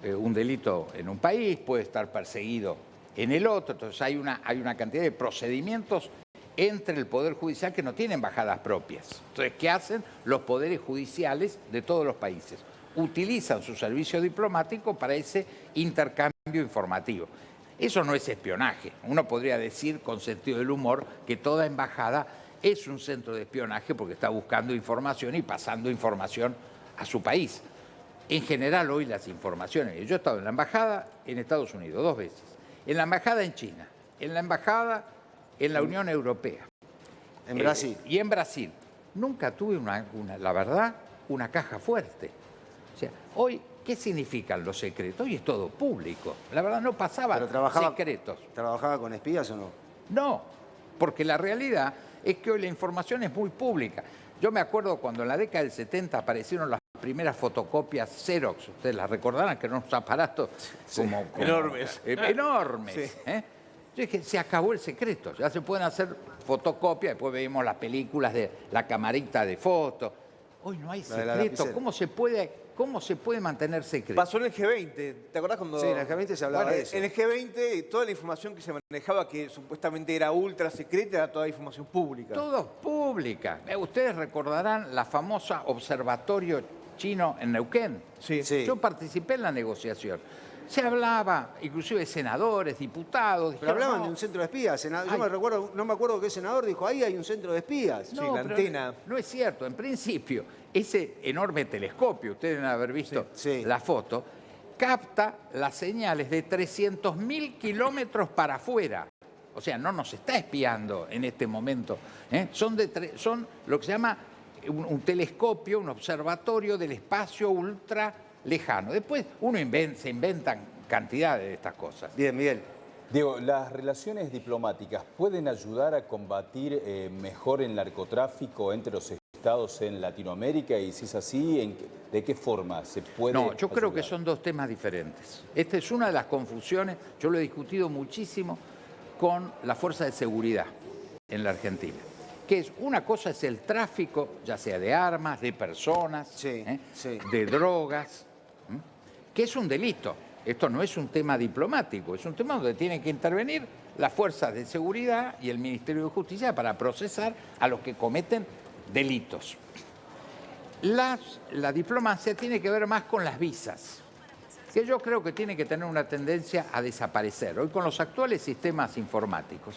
un delito en un país, puede estar perseguido en el otro, entonces hay una cantidad de procedimientos entre el Poder Judicial que no tiene embajadas propias. Entonces, ¿qué hacen los poderes judiciales de todos los países? Utilizan su servicio diplomático para ese intercambio informativo. Eso no es espionaje. Uno podría decir, con sentido del humor, que toda embajada es un centro de espionaje porque está buscando información y pasando información a su país. En general, hoy las informaciones... Yo he estado en la embajada en Estados Unidos 2 veces, en la embajada en China, en la embajada en la Unión Europea. En Brasil. Y en Brasil. Nunca tuve, la verdad, una caja fuerte. O sea, hoy... ¿Qué significan los secretos? Hoy es todo público. La verdad no pasaba secretos. ¿Trabajaba con espías o no? No, porque la realidad es que hoy la información es muy pública. Yo me acuerdo cuando en la década del 70 aparecieron las primeras fotocopias Xerox. Ustedes las recordarán, que eran unos aparatos como enormes. Enormes. Sí. Yo dije, se acabó el secreto. Ya se pueden hacer fotocopias. Después vemos las películas de la camarita de fotos. Hoy no hay secreto. ¿Cómo se puede mantener secreto? Pasó en el G20, ¿te acordás cuando...? Sí, en el G20 se hablaba de eso. En el G20 toda la información que se manejaba, que supuestamente era ultra secreta, era toda información pública. Todo pública. Ustedes recordarán la famosa observatorio chino en Neuquén. Sí. Yo participé en la negociación. Se hablaba, inclusive de senadores, diputados. Pero dijeron, hablaban no, de un centro de espías. Yo Ay. no me acuerdo qué senador dijo, ahí hay un centro de espías. Sí, no, la pero antena. no es cierto. En principio, ese enorme telescopio, ustedes deben haber visto Sí, sí. la foto, capta las señales de 300.000 kilómetros para afuera. O sea, no nos está espiando en este momento. ¿eh? Son lo que se llama un telescopio, un observatorio del espacio ultra lejano. Después se inventan cantidades de estas cosas. Bien, Miguel. Diego, ¿las relaciones diplomáticas pueden ayudar a combatir mejor el narcotráfico entre los estados en Latinoamérica? Y si es así, ¿de qué forma se puede No, yo creo ayudar? que son dos temas diferentes. Esta es una de las confusiones, yo lo he discutido muchísimo con la fuerza de seguridad en la Argentina. Que es, una cosa es el tráfico, ya sea de armas, de personas, Sí, sí. de drogas, que es un delito. Esto no es un tema diplomático, es un tema donde tienen que intervenir las fuerzas de seguridad y el Ministerio de Justicia para procesar a los que cometen delitos. La diplomacia tiene que ver más con las visas, que yo creo que tiene que tener una tendencia a desaparecer. Hoy con los actuales sistemas informáticos,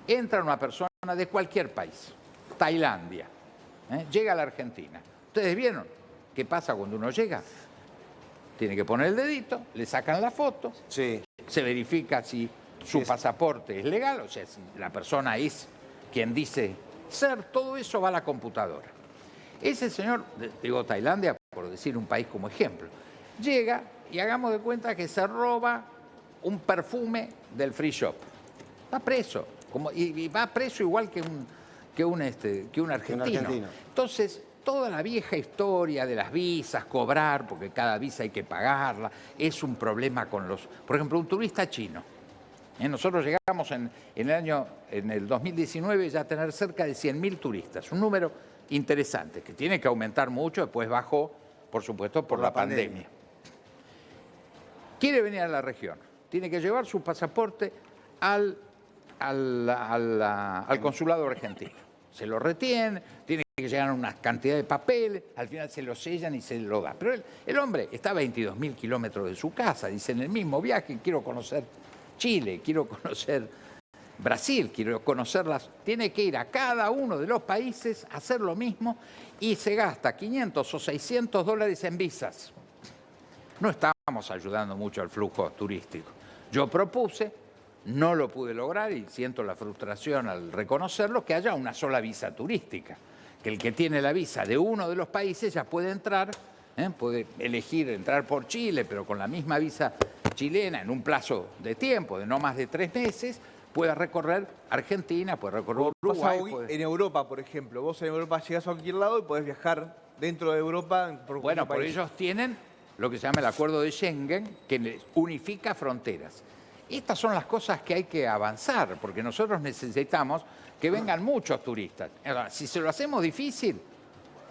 entra una persona de cualquier país, Tailandia, llega a la Argentina. ¿Ustedes vieron qué pasa cuando uno llega? Tiene que poner el dedito, le sacan la foto, Sí. se verifica si su pasaporte es legal, o sea, si la persona es quien dice ser, todo eso va a la computadora. Ese señor, digo Tailandia, por decir un país como ejemplo, llega y hagamos de cuenta que se roba un perfume del free shop. Va preso, y va preso igual que un argentino. Entonces, toda la vieja historia de las visas, cobrar, porque cada visa hay que pagarla, es un problema con por ejemplo, un turista chino. Nosotros llegamos en el 2019 ya a tener cerca de 100.000 turistas, un número interesante, que tiene que aumentar mucho, después bajó, por supuesto, por la pandemia. Quiere venir a la región, tiene que llevar su pasaporte al consulado argentino. Se lo retiene, tiene que llegar a una cantidad de papeles, al final se lo sellan y se lo da. Pero el hombre está a 22.000 kilómetros de su casa, dice en el mismo viaje, quiero conocer Chile, quiero conocer Brasil, quiero conocerlas. Tiene que ir a cada uno de los países a hacer lo mismo y se gasta 500 o 600 dólares en visas. No estamos ayudando mucho al flujo turístico. Yo propuse, no lo pude lograr y siento la frustración al reconocerlo, que haya una sola visa turística. Que el que tiene la visa de uno de los países ya puede entrar, puede elegir entrar por Chile, pero con la misma visa chilena en un plazo de tiempo de no más de 3 meses, puede recorrer Argentina, puede recorrer Uruguay. En Europa, por ejemplo. Vos en Europa llegás a cualquier lado y podés viajar dentro de Europa por Bueno, país. por ellos tienen lo que se llama el acuerdo de Schengen, que les unifica fronteras. Estas son las cosas que hay que avanzar, porque nosotros necesitamos que vengan muchos turistas. Ahora, si se lo hacemos difícil,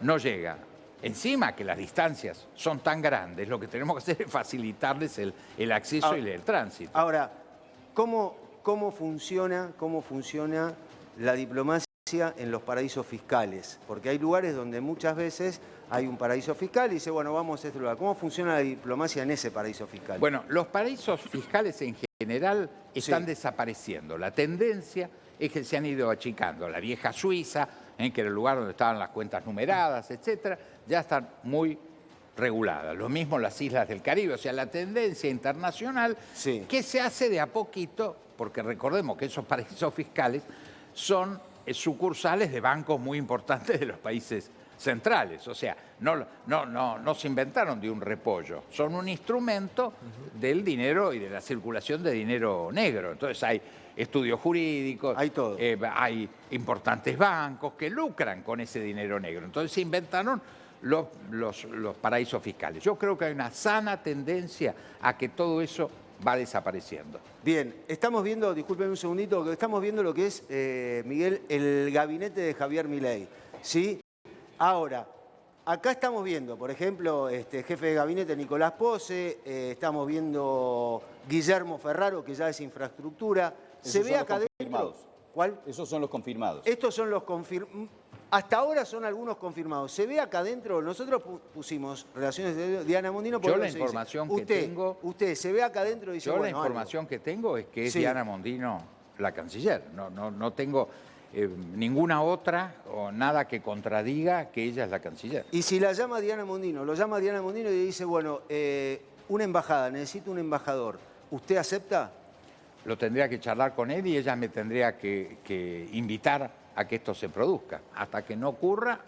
no llega. Encima que las distancias son tan grandes, lo que tenemos que hacer es facilitarles el acceso y el tránsito. Ahora, ¿cómo funciona la diplomacia en los paraísos fiscales? Porque hay lugares donde muchas veces hay un paraíso fiscal y dice, bueno, vamos a este lugar. ¿Cómo funciona la diplomacia en ese paraíso fiscal? Bueno, los paraísos fiscales en general están desapareciendo. La tendencia es que se han ido achicando. La vieja Suiza, que era el lugar donde estaban las cuentas numeradas, etcétera, ya están muy reguladas. Lo mismo las islas del Caribe. O sea, la tendencia internacional que se hace de a poquito, porque recordemos que esos paraísos fiscales son sucursales de bancos muy importantes de los países centrales. O sea, no se inventaron de un repollo. Son un instrumento del dinero y de la circulación de dinero negro. Entonces hay estudios jurídicos, hay todo. Hay importantes bancos que lucran con ese dinero negro. Entonces se inventaron los paraísos fiscales. Yo creo que hay una sana tendencia a que todo eso va desapareciendo. Bien, estamos viendo, discúlpenme un segundito, que estamos viendo lo que es, Miguel, el gabinete de Javier Milei, ¿sí? Ahora, acá estamos viendo, por ejemplo, jefe de gabinete Nicolás Pose, estamos viendo Guillermo Ferraro, que ya es infraestructura. Esos Se ve son acá los dentro. confirmados. ¿Cuál? Esos son los confirmados. Estos son los confirmados. Hasta ahora son algunos confirmados. Se ve acá adentro, nosotros pusimos relaciones de Diana Mondino. Por yo la información que tengo... Usted se ve acá adentro y dice, yo bueno, la información que tengo es que es Sí. Diana Mondino la canciller. No tengo ninguna otra o nada que contradiga que ella es la canciller. Y si la llama Diana Mondino, lo llama Diana Mondino y dice, bueno, una embajada, necesito un embajador. ¿Usted acepta? Lo tendría que charlar con él y ella me tendría que invitar a que esto se produzca. Hasta que no ocurra,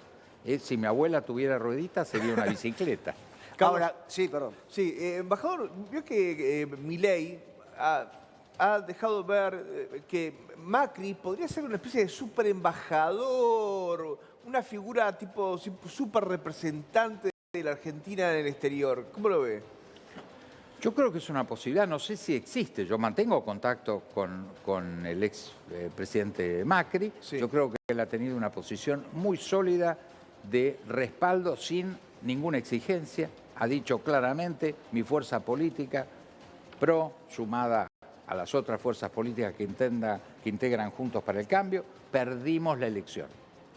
si mi abuela tuviera rueditas, sería una bicicleta. Ahora, sí, perdón. Sí, embajador, vio que Milei ha dejado ver que Macri podría ser una especie de super embajador, una figura tipo super representante de la Argentina en el exterior. ¿Cómo lo ve? Yo creo que es una posibilidad, no sé si existe. Yo mantengo contacto con el ex presidente Macri. Sí. Yo creo que él ha tenido una posición muy sólida de respaldo sin ninguna exigencia. Ha dicho claramente, mi fuerza política pro, sumada a las otras fuerzas políticas que integran Juntos para el Cambio, perdimos la elección.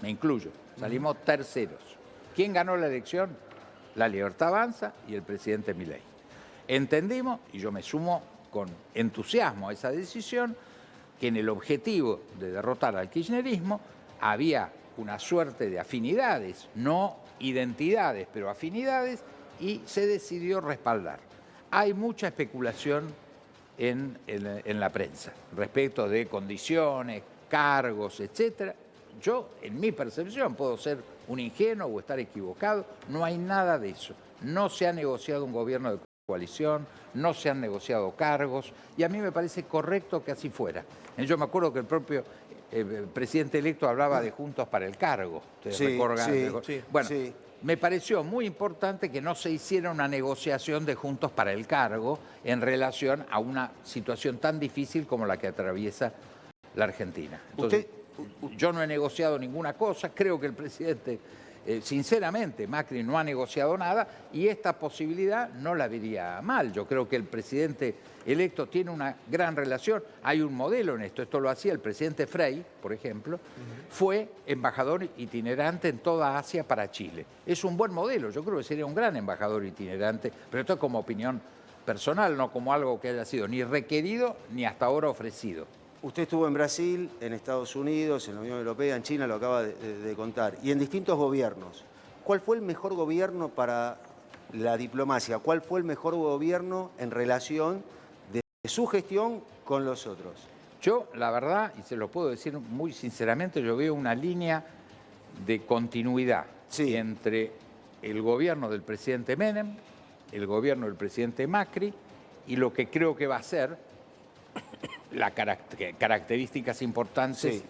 Me incluyo, salimos terceros. ¿Quién ganó la elección? La Libertad Avanza y el presidente Milei. Entendimos, y yo me sumo con entusiasmo a esa decisión, que en el objetivo de derrotar al kirchnerismo había una suerte de afinidades, no identidades, pero afinidades, y se decidió respaldar. Hay mucha especulación en la prensa respecto de condiciones, cargos, etcétera. Yo, en mi percepción, puedo ser un ingenuo o estar equivocado, no hay nada de eso. No se ha negociado un gobierno de coalición, no se han negociado cargos, y a mí me parece correcto que así fuera. Yo me acuerdo que el propio presidente electo hablaba de Juntos para el Cargo. ¿Ustedes recuerdan? Sí. Bueno, me pareció muy importante que no se hiciera una negociación de Juntos para el Cargo en relación a una situación tan difícil como la que atraviesa la Argentina. Entonces, yo no he negociado ninguna cosa, creo que el presidente... sinceramente, Macri no ha negociado nada y esta posibilidad no la vería mal. Yo creo que el presidente electo tiene una gran relación. Hay un modelo en esto. Esto lo hacía el presidente Frei, por ejemplo. Fue embajador itinerante en toda Asia para Chile. Es un buen modelo. Yo creo que sería un gran embajador itinerante, pero esto es como opinión personal, no como algo que haya sido ni requerido ni hasta ahora ofrecido. Usted estuvo en Brasil, en Estados Unidos, en la Unión Europea, en China, lo acaba de contar, y en distintos gobiernos. ¿Cuál fue el mejor gobierno para la diplomacia? ¿Cuál fue el mejor gobierno en relación de su gestión con los otros? Yo, la verdad, y se lo puedo decir muy sinceramente, yo veo una línea de continuidad entre el gobierno del presidente Menem, el gobierno del presidente Macri, y lo que creo que va a ser las características importantes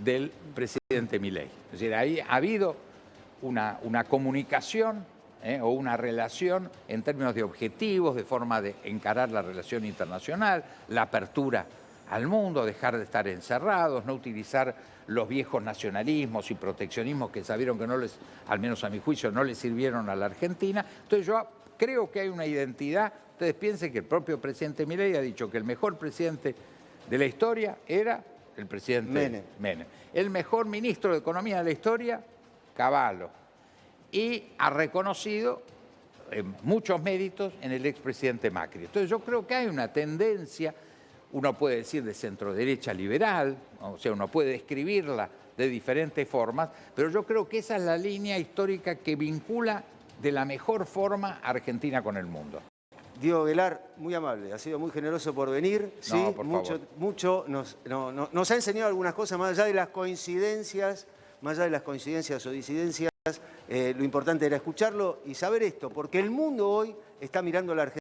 del presidente Milei. Es decir, ahí ha habido una comunicación o una relación en términos de objetivos, de forma de encarar la relación internacional, la apertura al mundo, dejar de estar encerrados, no utilizar los viejos nacionalismos y proteccionismos que sabieron que no les, al menos a mi juicio, no les sirvieron a la Argentina. Entonces yo creo que hay una identidad. Ustedes piensen que el propio presidente Milei ha dicho que el mejor presidente de la historia era el presidente Menem. El mejor ministro de Economía de la historia, Cavallo. Y ha reconocido muchos méritos en el expresidente Macri. Entonces yo creo que hay una tendencia, uno puede decir de centro-derecha liberal, o sea, uno puede describirla de diferentes formas, pero yo creo que esa es la línea histórica que vincula de la mejor forma a Argentina con el mundo. Diego Aguilar, muy amable, ha sido muy generoso por venir. No, por favor. Mucho nos ha enseñado algunas cosas, más allá de las coincidencias, o disidencias, lo importante era escucharlo y saber esto, porque el mundo hoy está mirando a la Argentina.